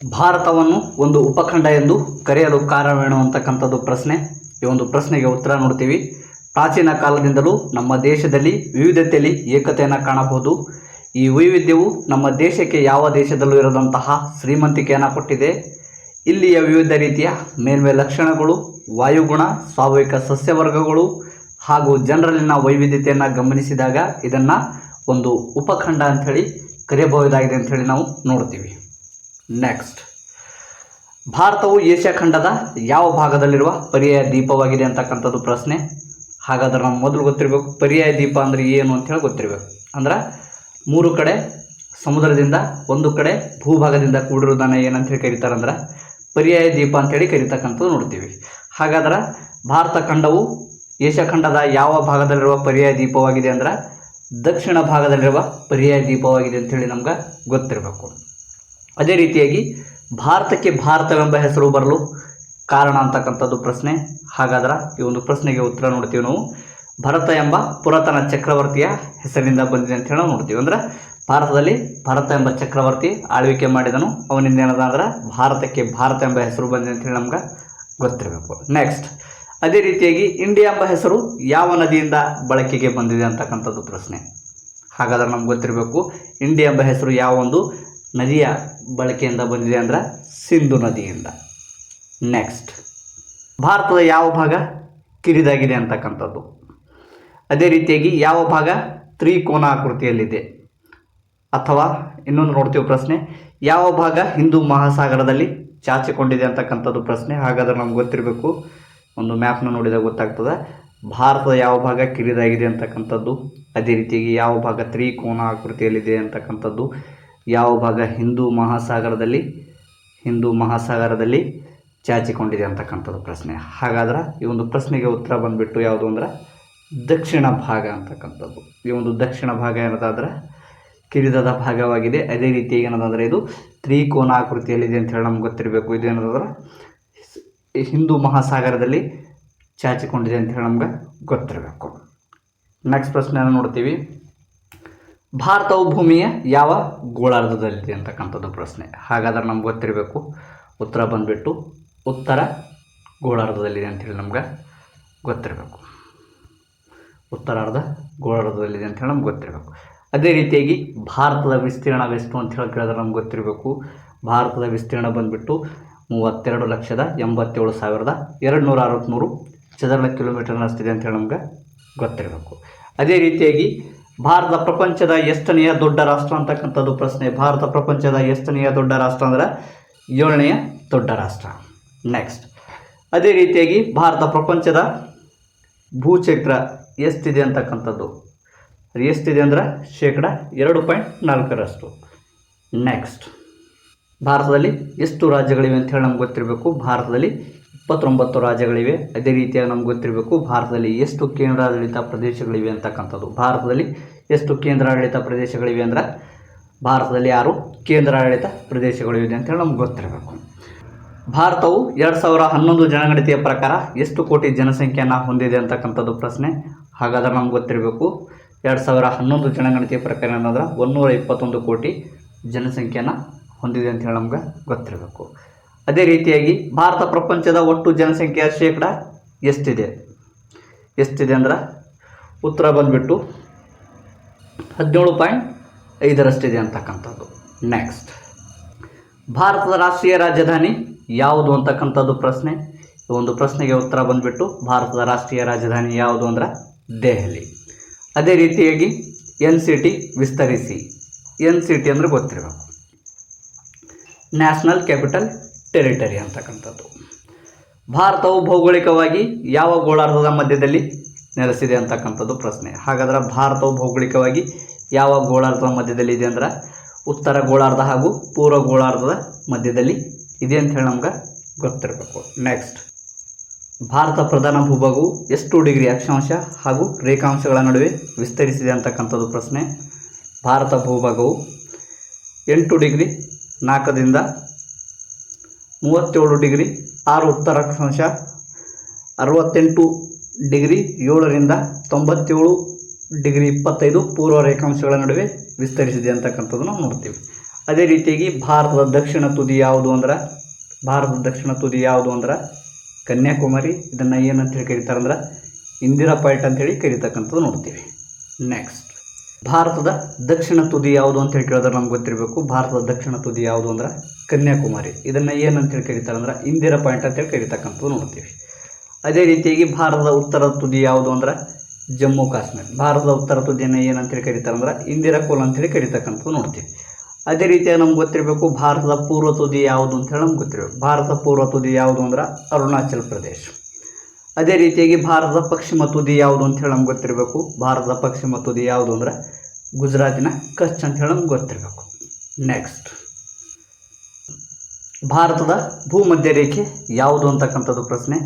ಭಾರತವನ್ನು ಒಂದು ಉಪಖಂಡ ಎಂದು ಕರೆಯಲು ಕಾರಣವೇನು ಅಂತಕ್ಕಂಥದ್ದು ಪ್ರಶ್ನೆ. ಈ ಒಂದು ಪ್ರಶ್ನೆಗೆ ಉತ್ತರ ನೋಡ್ತೀವಿ. ಪ್ರಾಚೀನ ಕಾಲದಿಂದಲೂ ನಮ್ಮ ದೇಶದಲ್ಲಿ ವಿವಿಧತೆಯಲ್ಲಿ ಏಕತೆಯನ್ನು ಕಾಣಬಹುದು. ಈ ವೈವಿಧ್ಯವು ನಮ್ಮ ದೇಶಕ್ಕೆ ಯಾವ ದೇಶದಲ್ಲೂ ಇರದಂತಹ ಶ್ರೀಮಂತಿಕೆಯನ್ನು ಕೊಟ್ಟಿದೆ. ಇಲ್ಲಿಯ ವಿವಿಧ ರೀತಿಯ ಮೇಲ್ಮೆ ಲಕ್ಷಣಗಳು, ವಾಯುಗುಣ, ಸ್ವಾಭಾವಿಕ ಸಸ್ಯವರ್ಗಗಳು ಹಾಗೂ ಜನರಲ್ಲಿನ ವೈವಿಧ್ಯತೆಯನ್ನು ಗಮನಿಸಿದಾಗ ಇದನ್ನು ಒಂದು ಉಪಖಂಡ ಅಂಥೇಳಿ ಕರೆಯಬಹುದಾಗಿದೆ ಅಂಥೇಳಿ ನಾವು ನೋಡ್ತೀವಿ. ನೆಕ್ಸ್ಟ್, ಭಾರತವು ಏಷ್ಯಾ ಖಂಡದ ಯಾವ ಭಾಗದಲ್ಲಿರುವ ಪರ್ಯಾಯ ದ್ವೀಪವಾಗಿದೆ ಅಂತಕ್ಕಂಥದ್ದು ಪ್ರಶ್ನೆ. ಹಾಗಾದ್ರೆ ನಾವು ಮೊದಲು ಗೊತ್ತಿರಬೇಕು ಪರ್ಯಾಯ ದ್ವೀಪ ಅಂದರೆ ಏನು ಅಂಥೇಳಿ ಗೊತ್ತಿರಬೇಕು. ಅಂದ್ರೆ 3 ಕಡೆ ಸಮುದ್ರದಿಂದ, 1 ಕಡೆ ಭೂಭಾಗದಿಂದ ಕೂಡಿರುವುದನ್ನು ಏನಂತೇಳಿ ಕರೀತಾರಂದ್ರೆ ಪರ್ಯಾಯ ದ್ವೀಪ ಅಂಥೇಳಿ ಕರೀತಕ್ಕಂಥದ್ದು ನೋಡ್ತೀವಿ. ಹಾಗಾದ್ರೆ ಭಾರತ ಖಂಡವು ಏಷ್ಯಾ ಖಂಡದ ಯಾವ ಭಾಗದಲ್ಲಿರುವ ಪರ್ಯಾಯ ದ್ವೀಪವಾಗಿದೆ ಅಂದ್ರೆ ದಕ್ಷಿಣ ಭಾಗದಲ್ಲಿರುವ ಪರ್ಯಾಯ ದ್ವೀಪವಾಗಿದೆ ಅಂಥೇಳಿ ನಮ್ಗೆ ಗೊತ್ತಿರಬೇಕು. ಅದೇ ರೀತಿಯಾಗಿ ಭಾರತಕ್ಕೆ ಭಾರತವೆಂಬ ಹೆಸರು ಬರಲು ಕಾರಣ ಅಂತಕ್ಕಂಥದ್ದು ಪ್ರಶ್ನೆ. ಹಾಗಾದ್ರೆ ಈ ಒಂದು ಪ್ರಶ್ನೆಗೆ ಉತ್ತರ ನೋಡ್ತೀವಿ ನಾವು. ಭರತ ಎಂಬ ಪುರಾತನ ಚಕ್ರವರ್ತಿಯ ಹೆಸರಿನಿಂದ ಬಂದಿದೆ ಅಂತ ಹೇಳಿ ನೋಡ್ತೀವಿ. ಅಂದ್ರೆ ಭಾರತದಲ್ಲಿ ಭರತ ಎಂಬ ಚಕ್ರವರ್ತಿ ಆಳ್ವಿಕೆ ಮಾಡಿದನು. ಅವನಿಂದ ಏನದ ಅಂದ್ರೆ ಭಾರತಕ್ಕೆ ಭಾರತ ಎಂಬ ಹೆಸರು ಬಂದಿದೆ ಅಂತೇಳಿ ನಮ್ಗೆ ಗೊತ್ತಿರಬೇಕು. ನೆಕ್ಸ್ಟ್, ಅದೇ ರೀತಿಯಾಗಿ ಇಂಡಿಯಾ ಎಂಬ ಹೆಸರು ಯಾವ ನದಿಯಿಂದ ಬಳಕೆಗೆ ಬಂದಿದೆ ಅಂತಕ್ಕಂಥದ್ದು ಪ್ರಶ್ನೆ. ಹಾಗಾದ್ರೆ ನಮ್ಗೆ ಗೊತ್ತಿರಬೇಕು ಇಂಡಿಯಾ ಎಂಬ ಹೆಸರು ಯಾವ ಒಂದು ನದಿಯ ಬಳಕೆಯಿಂದ ಬಂದಿದೆ ಅಂದ್ರೆ ಸಿಂಧು ನದಿಯಿಂದ. ನೆಕ್ಸ್ಟ್, ಭಾರತದ ಯಾವ ಭಾಗ ಕಿರಿದಾಗಿದೆ ಅಂತಕ್ಕಂಥದ್ದು. ಅದೇ ರೀತಿಯಾಗಿ ಯಾವ ಭಾಗ ತ್ರಿಕೋನಾಕೃತಿಯಲ್ಲಿದೆ, ಅಥವಾ ಇನ್ನೊಂದು ನೋಡ್ತೀವಿ ಪ್ರಶ್ನೆ, ಯಾವ ಭಾಗ ಹಿಂದೂ ಮಹಾಸಾಗರದಲ್ಲಿ ಚಾಚಿಕೊಂಡಿದೆ ಅಂತಕ್ಕಂಥದ್ದು ಪ್ರಶ್ನೆ. ಹಾಗಾದ್ರೆ ನಮ್ಗೆ ಗೊತ್ತಿರಬೇಕು, ಒಂದು ಮ್ಯಾಪ್ನ ನೋಡಿದಾಗ ಗೊತ್ತಾಗ್ತದೆ ಭಾರತದ ಯಾವ ಭಾಗ ಕಿರಿದಾಗಿದೆ ಅಂತಕ್ಕಂಥದ್ದು, ಅದೇ ರೀತಿಯಾಗಿ ಯಾವ ಭಾಗ ತ್ರಿಕೋನ ಆಕೃತಿಯಲ್ಲಿದೆ ಅಂತಕ್ಕಂಥದ್ದು, ಯಾವ ಭಾಗ ಹಿಂದೂ ಮಹಾಸಾಗರದಲ್ಲಿ ಚಾಚಿಕೊಂಡಿದೆ ಅಂತಕ್ಕಂಥದ್ದು ಪ್ರಶ್ನೆ. ಹಾಗಾದ್ರೆ ಈ ಒಂದು ಪ್ರಶ್ನೆಗೆ ಉತ್ತರ ಬಂದುಬಿಟ್ಟು ಯಾವುದು ಅಂದ್ರೆ ದಕ್ಷಿಣ ಭಾಗ ಅಂತಕ್ಕಂಥದ್ದು. ಈ ಒಂದು ದಕ್ಷಿಣ ಭಾಗ ಏನದಾದ್ರೆ ಕಿರಿದಾದ ಭಾಗವಾಗಿದೆ. ಅದೇ ರೀತಿಯಾಗಿ ಏನದಂದರೆ ಇದು ತ್ರಿಕೋನಾಕೃತಿಯಲ್ಲಿದೆ ಅಂತ ಹೇಳಿ ನಮ್ಗೆ ಗೊತ್ತಿರಬೇಕು. ಇದು ಏನದಂದ್ರೆ ಹಿಂದೂ ಮಹಾಸಾಗರದಲ್ಲಿ ಚಾಚಿಕೊಂಡಿದೆ ಅಂತ ಹೇಳಿ ನಮ್ಗೆ ಗೊತ್ತಿರಬೇಕು. ನೆಕ್ಸ್ಟ್ ಪ್ರಶ್ನೆಯನ್ನು ನೋಡ್ತೀವಿ. ಭಾರತವು ಭೂಮಿಯ ಯಾವ ಗೋಳಾರ್ಧದಲ್ಲಿದೆ ಅಂತಕ್ಕಂಥದ್ದು ಪ್ರಶ್ನೆ. ಹಾಗಾದ್ರೆ ನಮ್ಗೆ ಗೊತ್ತಿರಬೇಕು ಉತ್ತರ ಬಂದುಬಿಟ್ಟು ಉತ್ತರ ಗೋಳಾರ್ಧದಲ್ಲಿದೆ ಅಂಥೇಳಿ ನಮ್ಗೆ ಗೊತ್ತಿರಬೇಕು. ಗೋಳಾರ್ಧದಲ್ಲಿದೆ ಅಂಥೇಳಿ ನಮ್ಗೆ ಗೊತ್ತಿರಬೇಕು. ಅದೇ ರೀತಿಯಾಗಿ ಭಾರತದ ವಿಸ್ತೀರ್ಣವೆಷ್ಟು ಅಂತ ಹೇಳಿ ಕೇಳಿದ್ರೆ ನಮ್ಗೆ ಗೊತ್ತಿರಬೇಕು. ಭಾರತದ ವಿಸ್ತೀರ್ಣ ಬಂದುಬಿಟ್ಟು 32,87,263 ಚದರ ಕಿಲೋಮೀಟರ್ನಷ್ಟಿದೆ ಅಂಥೇಳಿ ನಮ್ಗೆ ಗೊತ್ತಿರಬೇಕು. ಅದೇ ರೀತಿಯಾಗಿ ಭಾರತ ಪ್ರಪಂಚದ ಎಷ್ಟನೆಯ ದೊಡ್ಡ ರಾಷ್ಟ್ರ ಅಂತಕ್ಕಂಥದ್ದು ಪ್ರಶ್ನೆ. ಭಾರತ ಪ್ರಪಂಚದ ಎಷ್ಟನೆಯ ದೊಡ್ಡ ರಾಷ್ಟ್ರ ಅಂದರೆ 7ನೆಯ ದೊಡ್ಡ ರಾಷ್ಟ್ರ. ನೆಕ್ಸ್ಟ್, ಅದೇ ರೀತಿಯಾಗಿ ಭಾರತ ಪ್ರಪಂಚದ ಭೂಕ್ಷೇತ್ರ ಎಷ್ಟಿದೆ ಅಂತಕ್ಕಂಥದ್ದು ಎಷ್ಟಿದೆ ಅಂದ್ರೆ 2.4%. ನೆಕ್ಸ್ಟ್, ಭಾರತದಲ್ಲಿ ಎಷ್ಟು ರಾಜ್ಯಗಳಿವೆ ಅಂತ ಹೇಳಿ ನಮ್ಗೆ ಗೊತ್ತಿರಬೇಕು. ಭಾರತದಲ್ಲಿ 29 ರಾಜ್ಯಗಳಿವೆ. ಅದೇ ರೀತಿಯಾಗಿ ನಮ್ಗೆ ಗೊತ್ತಿರಬೇಕು ಭಾರತದಲ್ಲಿ ಎಷ್ಟು ಕೇಂದ್ರಾಡಳಿತ ಪ್ರದೇಶಗಳಿವೆ ಅಂತಕ್ಕಂಥದ್ದು. ಭಾರತದಲ್ಲಿ ಎಷ್ಟು ಕೇಂದ್ರಾಡಳಿತ ಪ್ರದೇಶಗಳಿವೆ ಅಂದ್ರೆ ಭಾರತದಲ್ಲಿ 6 ಕೇಂದ್ರಾಡಳಿತ ಪ್ರದೇಶಗಳಿವೆ ಅಂತೇಳಿ ನಮ್ಗೆ ಗೊತ್ತಿರಬೇಕು. ಭಾರತವು 2011 ಜನಗಣತಿಯ ಪ್ರಕಾರ ಎಷ್ಟು ಕೋಟಿ ಜನಸಂಖ್ಯೆಯನ್ನು ಹೊಂದಿದೆ ಅಂತಕ್ಕಂಥದ್ದು ಪ್ರಶ್ನೆ. ಹಾಗಾದ್ರೆ ನಮ್ಗೆ ಗೊತ್ತಿರಬೇಕು 2011 ಜನಗಣತಿಯ ಪ್ರಕಾರ ಏನಂದ್ರೆ 121 ಕೋಟಿ ಜನಸಂಖ್ಯೆಯನ್ನು ಹೊಂದಿದೆ ಅಂತೇಳಿ ನಮ್ಗೆ ಗೊತ್ತಿರಬೇಕು. ಅದೇ ರೀತಿಯಾಗಿ ಭಾರತ ಪ್ರಪಂಚದ ಒಟ್ಟು ಜನಸಂಖ್ಯೆಯ ಶೇಕಡ ಎಷ್ಟಿದೆ ಅಂದ್ರೆ ಉತ್ತರ ಬಂದುಬಿಟ್ಟು 17.5% ಅಂತಕ್ಕಂಥದ್ದು. ನೆಕ್ಸ್ಟ್, ಭಾರತದ ರಾಷ್ಟ್ರೀಯ ರಾಜಧಾನಿ ಯಾವುದು ಅಂತಕ್ಕಂಥದ್ದು ಪ್ರಶ್ನೆ. ಈ ಒಂದು ಪ್ರಶ್ನೆಗೆ ಉತ್ತರ ಬಂದುಬಿಟ್ಟು ಭಾರತದ ರಾಷ್ಟ್ರೀಯ ರಾಜಧಾನಿ ಯಾವುದು ಅಂದ್ರೆ ದೆಹಲಿ. ಅದೇ ರೀತಿಯಾಗಿ NCT ವಿಸ್ತರಿಸಿ. NCT ಅಂದರೆ ಗೊತ್ತಿರಬೇಕು ನ್ಯಾಷನಲ್ ಕ್ಯಾಪಿಟಲ್ ಟೆರಿಟರಿ ಅಂತಕ್ಕಂಥದ್ದು. ಭಾರತವು ಭೌಗೋಳಿಕವಾಗಿ ಯಾವ ಗೋಳಾರ್ಧದ ಮಧ್ಯದಲ್ಲಿ ನೆಲೆಸಿದೆ ಅಂತಕ್ಕಂಥದ್ದು ಪ್ರಶ್ನೆ. ಹಾಗಾದ್ರೆ ಭಾರತವು ಭೌಗೋಳಿಕವಾಗಿ ಯಾವ ಗೋಳಾರ್ಧದ ಮಧ್ಯದಲ್ಲಿ ಇದೆ ಅಂದ್ರೆ ಉತ್ತರ ಗೋಳಾರ್ಧ ಹಾಗೂ ಪೂರ್ವ ಗೋಳಾರ್ಧದ ಮಧ್ಯದಲ್ಲಿ ಇದೆ ಅಂತ ಹೇಳಿ ನಮ್ಗೆ ಗೊತ್ತಿರಬೇಕು. ನೆಕ್ಸ್ಟ್, ಭಾರತ ಪ್ರಧಾನ ಭೂಭಾಗವು ಎಷ್ಟು ಡಿಗ್ರಿ ಅಕ್ಷಾಂಶ ಹಾಗೂ ರೇಖಾಂಶಗಳ ನಡುವೆ ವಿಸ್ತರಿಸಿದೆ ಅಂತಕ್ಕಂಥದ್ದು ಪ್ರಶ್ನೆ. ಭಾರತ ಭೂಭಾಗವು 8 ಡಿಗ್ರಿ 4ರಿಂದ 37 ಡಿಗ್ರಿ 6 ಉತ್ತರ ಅಕ್ಷಾಂಶ, 68 ಡಿಗ್ರಿ 7ರಿಂದ 97 ಡಿಗ್ರಿ 25 ಪೂರ್ವ ರೇಖಾಂಶಗಳ ನಡುವೆ ವಿಸ್ತರಿಸಿದೆ ಅಂತಕ್ಕಂಥದ್ದು ನಾವು ನೋಡ್ತೀವಿ. ಅದೇ ರೀತಿಯಾಗಿ ಭಾರತದ ದಕ್ಷಿಣ ತುದಿ ಯಾವುದು ಅಂದ್ರೆ ಕನ್ಯಾಕುಮಾರಿ. ಇದನ್ನು ಏನಂತೇಳಿ ಕರೀತಾರೆ ಅಂದ್ರೆ ಇಂದಿರಾ ಪಾಯಿಂಟ್ ಅಂತೇಳಿ ಕರೀತಕ್ಕಂಥದ್ದು ನೋಡ್ತೀವಿ. ನೆಕ್ಸ್ಟ್, ಭಾರತದ ದಕ್ಷಿಣ ತುದಿ ಯಾವುದು ಅಂತೇಳಿ ಕೇಳಿದ್ರೆ ನಮ್ಗೆ ಗೊತ್ತಿರಬೇಕು. ಭಾರತದ ದಕ್ಷಿಣ ತುದಿ ಯಾವುದು ಅಂದ್ರೆ ಕನ್ಯಾಕುಮಾರಿ. ಇದನ್ನು ಏನಂತೇಳಿ ಕರೀತಾರೆ ಅಂದ್ರೆ ಇಂದಿರಾ ಪಾಯಿಂಟ್ ಅಂತೇಳಿ ಕರೀತಕ್ಕಂಥದ್ದು ನೋಡ್ತೀವಿ. ಅದೇ ರೀತಿಯಾಗಿ ಭಾರತದ ಉತ್ತರ ತುದಿ ಯಾವುದು ಅಂದ್ರೆ ಜಮ್ಮು ಕಾಶ್ಮೀರ. ಭಾರತದ ಉತ್ತರ ತುದಿಯನ್ನು ಏನಂತೇಳಿ ಕರೀತಾರೆ ಅಂದ್ರೆ ಇಂದಿರಾ ಕೋಲ್ ಅಂತೇಳಿ ಕರೀತಕ್ಕಂಥದ್ದು ನೋಡ್ತೀವಿ. ಅದೇ ರೀತಿಯಾಗಿ ನಮ್ಗೆ ಗೊತ್ತಿರಬೇಕು ಭಾರತದ ಪೂರ್ವ ತುದಿ ಯಾವುದು ಅಂತೇಳಿ ನಮ್ಗೆ ಗೊತ್ತಿರಬೇಕು. ಭಾರತದ ಪೂರ್ವ ತುದಿ ಯಾವುದು ಅಂದ್ರೆ ಅರುಣಾಚಲ್ ಪ್ರದೇಶ್. ಅದೇ ರೀತಿಯಾಗಿ ಭಾರತದ ಪಶ್ಚಿಮ ತುದಿ ಯಾವುದು ಅಂತೇಳಿ ನಮ್ಗೆ ಗೊತ್ತಿರಬೇಕು. ಭಾರತದ ಪಶ್ಚಿಮ ತುದಿ ಯಾವುದು ಅಂದ್ರೆ ಗುಜರಾತಿನ ಕಚ್ ಅಂತೇಳಿ ನಮ್ಗೆ ಗೊತ್ತಿರಬೇಕು. ನೆಕ್ಸ್ಟ್, ಭಾರತದ ಭೂಮಧ್ಯ ರೇಖೆ ಯಾವುದು ಅಂತಕ್ಕಂಥದ್ದು ಪ್ರಶ್ನೆ.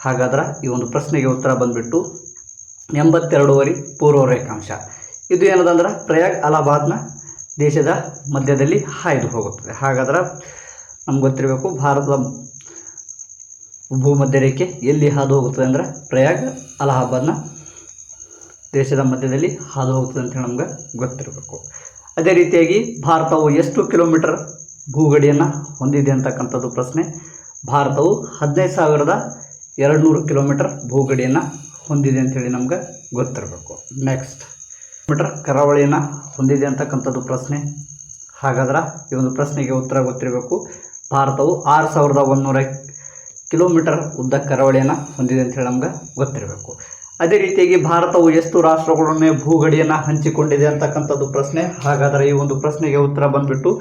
ಹಾಗಾದ್ರೆ ಈ ಒಂದು ಪ್ರಶ್ನೆಗೆ ಉತ್ತರ ಬಂದುಬಿಟ್ಟು 82 ಪೂರ್ವ ರೇಖಾಂಶ. ಇದು ಏನದಂದ್ರೆ ಪ್ರಯಾಗ್ ಅಲಹಾಬಾದ್ನ ದೇಶದ ಮಧ್ಯದಲ್ಲಿ ಹಾಯ್ದು ಹೋಗುತ್ತದೆ. ಹಾಗಾದ್ರೆ ನಮ್ಗೆ ಗೊತ್ತಿರಬೇಕು ಭಾರತದ ಭೂಮಧ್ಯ ರೇಖೆ ಎಲ್ಲಿ ಹಾದು ಹೋಗುತ್ತದೆ ಅಂದರೆ ಪ್ರಯಾಗ್ ಅಲಹಾಬಾದ್ನ ದೇಶದ ಮಧ್ಯದಲ್ಲಿ ಹಾದು ಹೋಗುತ್ತದೆ ಅಂತೇಳಿ ನಮ್ಗೆ ಗೊತ್ತಿರಬೇಕು. ಅದೇ ರೀತಿಯಾಗಿ ಭಾರತವು ಎಷ್ಟು ಕಿಲೋಮೀಟರ್ ಭೂಗಡಿಯನ್ನು ಹೊಂದಿದೆ ಅಂತಕ್ಕಂಥದ್ದು ಪ್ರಶ್ನೆ. ಭಾರತವು 15,200 ಕಿಲೋಮೀಟರ್ ಭೂಗಡಿಯನ್ನು ಹೊಂದಿದೆ ಅಂತೇಳಿ ನಮ್ಗೆ ಗೊತ್ತಿರಬೇಕು. ನೆಕ್ಸ್ಟ್, ಮೀಟರ್ ಕರಾವಳಿಯನ್ನು ಹೊಂದಿದೆ ಅಂತಕ್ಕಂಥದ್ದು ಪ್ರಶ್ನೆ. ಹಾಗಾದ್ರೆ ಈ ಒಂದು ಪ್ರಶ್ನೆಗೆ ಉತ್ತರ ಗೊತ್ತಿರಬೇಕು. ಭಾರತವು 6,100 ಕಿಲೋಮೀಟರ್ ಉದ್ದ ಕರಾವಳಿಯನ್ನು ಹೊಂದಿದೆ ಅಂತೇಳಿ ನಮ್ಗೆ ಗೊತ್ತಿರಬೇಕು. ಅದೇ ರೀತಿಯಾಗಿ ಭಾರತವು ಎಷ್ಟು ರಾಷ್ಟ್ರಗಳನ್ನೇ ಭೂಗಡಿಯನ್ನು ಹಂಚಿಕೊಂಡಿದೆ ಅಂತಕ್ಕಂಥದ್ದು ಪ್ರಶ್ನೆ. ಹಾಗಾದರೆ ಈ ಒಂದು ಪ್ರಶ್ನೆಗೆ ಉತ್ತರ ಬಂದುಬಿಟ್ಟು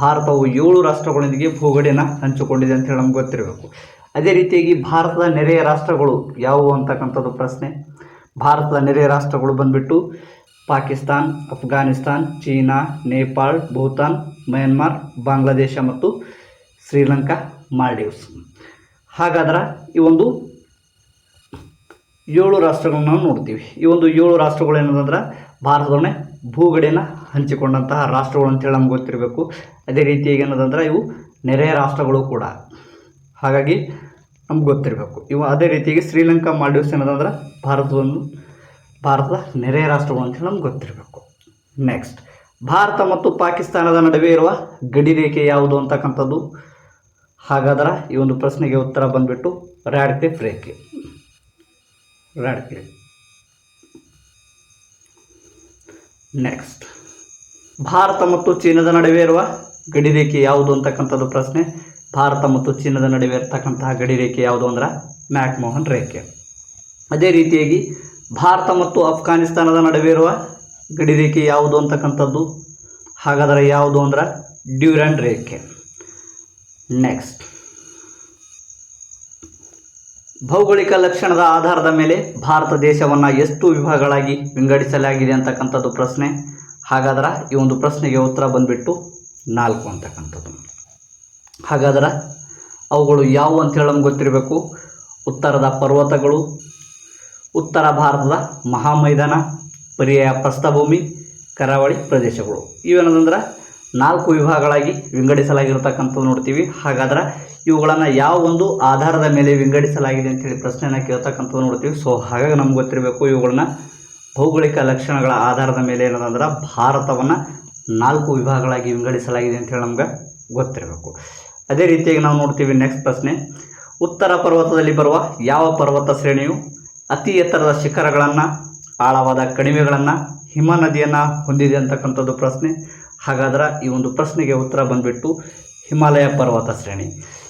ಭಾರತವು 7 ರಾಷ್ಟ್ರಗಳೊಂದಿಗೆ ಭೂಗಡಿಯನ್ನು ಹಂಚಿಕೊಂಡಿದೆ ಅಂತೇಳಿ ನಮ್ಗೆ ಗೊತ್ತಿರಬೇಕು. ಅದೇ ರೀತಿಯಾಗಿ ಭಾರತದ ನೆರೆಯ ರಾಷ್ಟ್ರಗಳು ಯಾವುವು ಅಂತಕ್ಕಂಥದ್ದು ಪ್ರಶ್ನೆ. ಭಾರತದ ನೆರೆಯ ರಾಷ್ಟ್ರಗಳು ಬಂದುಬಿಟ್ಟು ಪಾಕಿಸ್ತಾನ್, ಅಫ್ಘಾನಿಸ್ತಾನ್, ಚೀನಾ, ನೇಪಾಳ, ಭೂತಾನ್, ಮಯನ್ಮಾರ್, ಬಾಂಗ್ಲಾದೇಶ ಮತ್ತು ಶ್ರೀಲಂಕಾ, ಮಾಲ್ಡೀವ್ಸ್. ಹಾಗಾದ್ರೆ ಈ ಒಂದು 7 ರಾಷ್ಟ್ರಗಳನ್ನ ನಾವು ನೋಡ್ತೀವಿ. ಈ ಒಂದು 7 ರಾಷ್ಟ್ರಗಳು ಏನಂದ್ರೆ ಭಾರತದೊಡನೆ ಭೂಗಡಿಯನ್ನು ಹಂಚಿಕೊಂಡಂತಹ ರಾಷ್ಟ್ರಗಳು ಅಂತೇಳಿ ನಮ್ಗೆ ಗೊತ್ತಿರಬೇಕು. ಅದೇ ರೀತಿಯಾಗಿ ಏನದಂದ್ರೆ ಇವು ನೆರೆಯ ರಾಷ್ಟ್ರಗಳು ಕೂಡ, ಹಾಗಾಗಿ ನಮ್ಗೆ ಗೊತ್ತಿರಬೇಕು ಇವು. ಅದೇ ರೀತಿಯಾಗಿ ಶ್ರೀಲಂಕಾ, ಮಾಲ್ಡೀವ್ಸ್ ಏನದಂದ್ರೆ ಭಾರತದ ನೆರೆಯ ರಾಷ್ಟ್ರಗಳು ಅಂತೇಳಿ ನಮ್ಗೆ ಗೊತ್ತಿರಬೇಕು. ನೆಕ್ಸ್ಟ್, ಭಾರತ ಮತ್ತು ಪಾಕಿಸ್ತಾನದ ನಡುವೆ ಇರುವ ಗಡಿ ರೇಖೆ ಯಾವುದು ಅಂತಕ್ಕಂಥದ್ದು. ಹಾಗಾದ್ರೆ ಈ ಒಂದು ಪ್ರಶ್ನೆಗೆ ಉತ್ತರ ಬಂದುಬಿಟ್ಟು ರ್ಯಾಡ್ಕ್ಲಿಫ್ ರೇಖೆ. ನೆಕ್ಸ್ಟ್, ಭಾರತ ಮತ್ತು ಚೀನಾದ ನಡುವೆ ಇರುವ ಗಡಿ ರೇಖೆ ಯಾವುದು ಅಂತಕ್ಕಂಥದ್ದು ಪ್ರಶ್ನೆ. ಭಾರತ ಮತ್ತು ಚೀನಾದ ನಡುವೆ ಇರತಕ್ಕಂತಹ ಗಡಿ ರೇಖೆ ಯಾವುದು ಅಂದ್ರೆ ಮ್ಯಾಕ್ಮೋಹನ್ ರೇಖೆ. ಅದೇ ರೀತಿಯಾಗಿ ಭಾರತ ಮತ್ತು ಅಫ್ಘಾನಿಸ್ತಾನದ ನಡುವೆ ಇರುವ ಗಡಿ ರೇಖೆ ಯಾವುದು ಅಂತಕ್ಕಂಥದ್ದು. ಹಾಗಾದರೆ ಯಾವುದು ಅಂದ್ರೆ ಡ್ಯೂರಾಂಡ್ ರೇಖೆ. ನೆಕ್ಸ್ಟ್, ಭೌಗೋಳಿಕ ಲಕ್ಷಣದ ಆಧಾರದ ಮೇಲೆ ಭಾರತ ದೇಶವನ್ನು ಎಷ್ಟು ವಿಭಾಗಗಳಾಗಿ ವಿಂಗಡಿಸಲಾಗಿದೆ ಅಂತಕ್ಕಂಥದ್ದು ಪ್ರಶ್ನೆ. ಹಾಗಾದ್ರೆ ಈ ಒಂದು ಪ್ರಶ್ನೆಗೆ ಉತ್ತರ ಬಂದುಬಿಟ್ಟು 4 ಅಂತಕ್ಕಂಥದ್ದು. ಹಾಗಾದ್ರೆ ಅವುಗಳು ಯಾವುವು ಅಂತೇಳಿ ನಮ್ಗೆ ಗೊತ್ತಿರಬೇಕು. ಉತ್ತರದ ಪರ್ವತಗಳು, ಉತ್ತರ ಭಾರತದ ಮಹಾಮೈದಾನ, ಪರ್ಯಾಯ ಪ್ರಸ್ಥಭೂಮಿ, ಕರಾವಳಿ ಪ್ರದೇಶಗಳು. ಇವೇನಂದ್ರೆ 4 ವಿಭಾಗಗಳಾಗಿ ವಿಂಗಡಿಸಲಾಗಿರ್ತಕ್ಕಂಥದ್ದು ನೋಡ್ತೀವಿ. ಹಾಗಾದ್ರೆ ಇವುಗಳನ್ನು ಯಾವ ಒಂದು ಆಧಾರದ ಮೇಲೆ ವಿಂಗಡಿಸಲಾಗಿದೆ ಅಂತೇಳಿ ಪ್ರಶ್ನೆಯನ್ನು ಕೇಳ್ತಕ್ಕಂಥದ್ದು ನೋಡ್ತೀವಿ. ಸೊ ಹಾಗಾಗಿ ನಮ್ಗೆ ಗೊತ್ತಿರಬೇಕು ಇವುಗಳನ್ನ ಭೌಗೋಳಿಕ ಲಕ್ಷಣಗಳ ಆಧಾರದ ಮೇಲೆ ಏನಂದ್ರೆ ಭಾರತವನ್ನು 4 ವಿಭಾಗಗಳಾಗಿ ವಿಂಗಡಿಸಲಾಗಿದೆ ಅಂತೇಳಿ ನಮ್ಗೆ ಗೊತ್ತಿರಬೇಕು. ಅದೇ ರೀತಿಯಾಗಿ ನಾವು ನೋಡ್ತೀವಿ ನೆಕ್ಸ್ಟ್ ಪ್ರಶ್ನೆ. ಉತ್ತರ ಪರ್ವತದಲ್ಲಿ ಬರುವ ಯಾವ ಪರ್ವತ ಶ್ರೇಣಿಯು ಅತಿ ಎತ್ತರದ ಶಿಖರಗಳನ್ನು, ಆಳವಾದ ಕಣಿವೆಗಳನ್ನು, ಹಿಮ ನದಿಯನ್ನು ಹೊಂದಿದೆ ಅಂತಕ್ಕಂಥದ್ದು ಪ್ರಶ್ನೆ. ಹಾಗಾದ್ರೆ ಈ ಒಂದು ಪ್ರಶ್ನೆಗೆ ಉತ್ತರ ಬಂದುಬಿಟ್ಟು ಹಿಮಾಲಯ ಪರ್ವತ ಶ್ರೇಣಿ.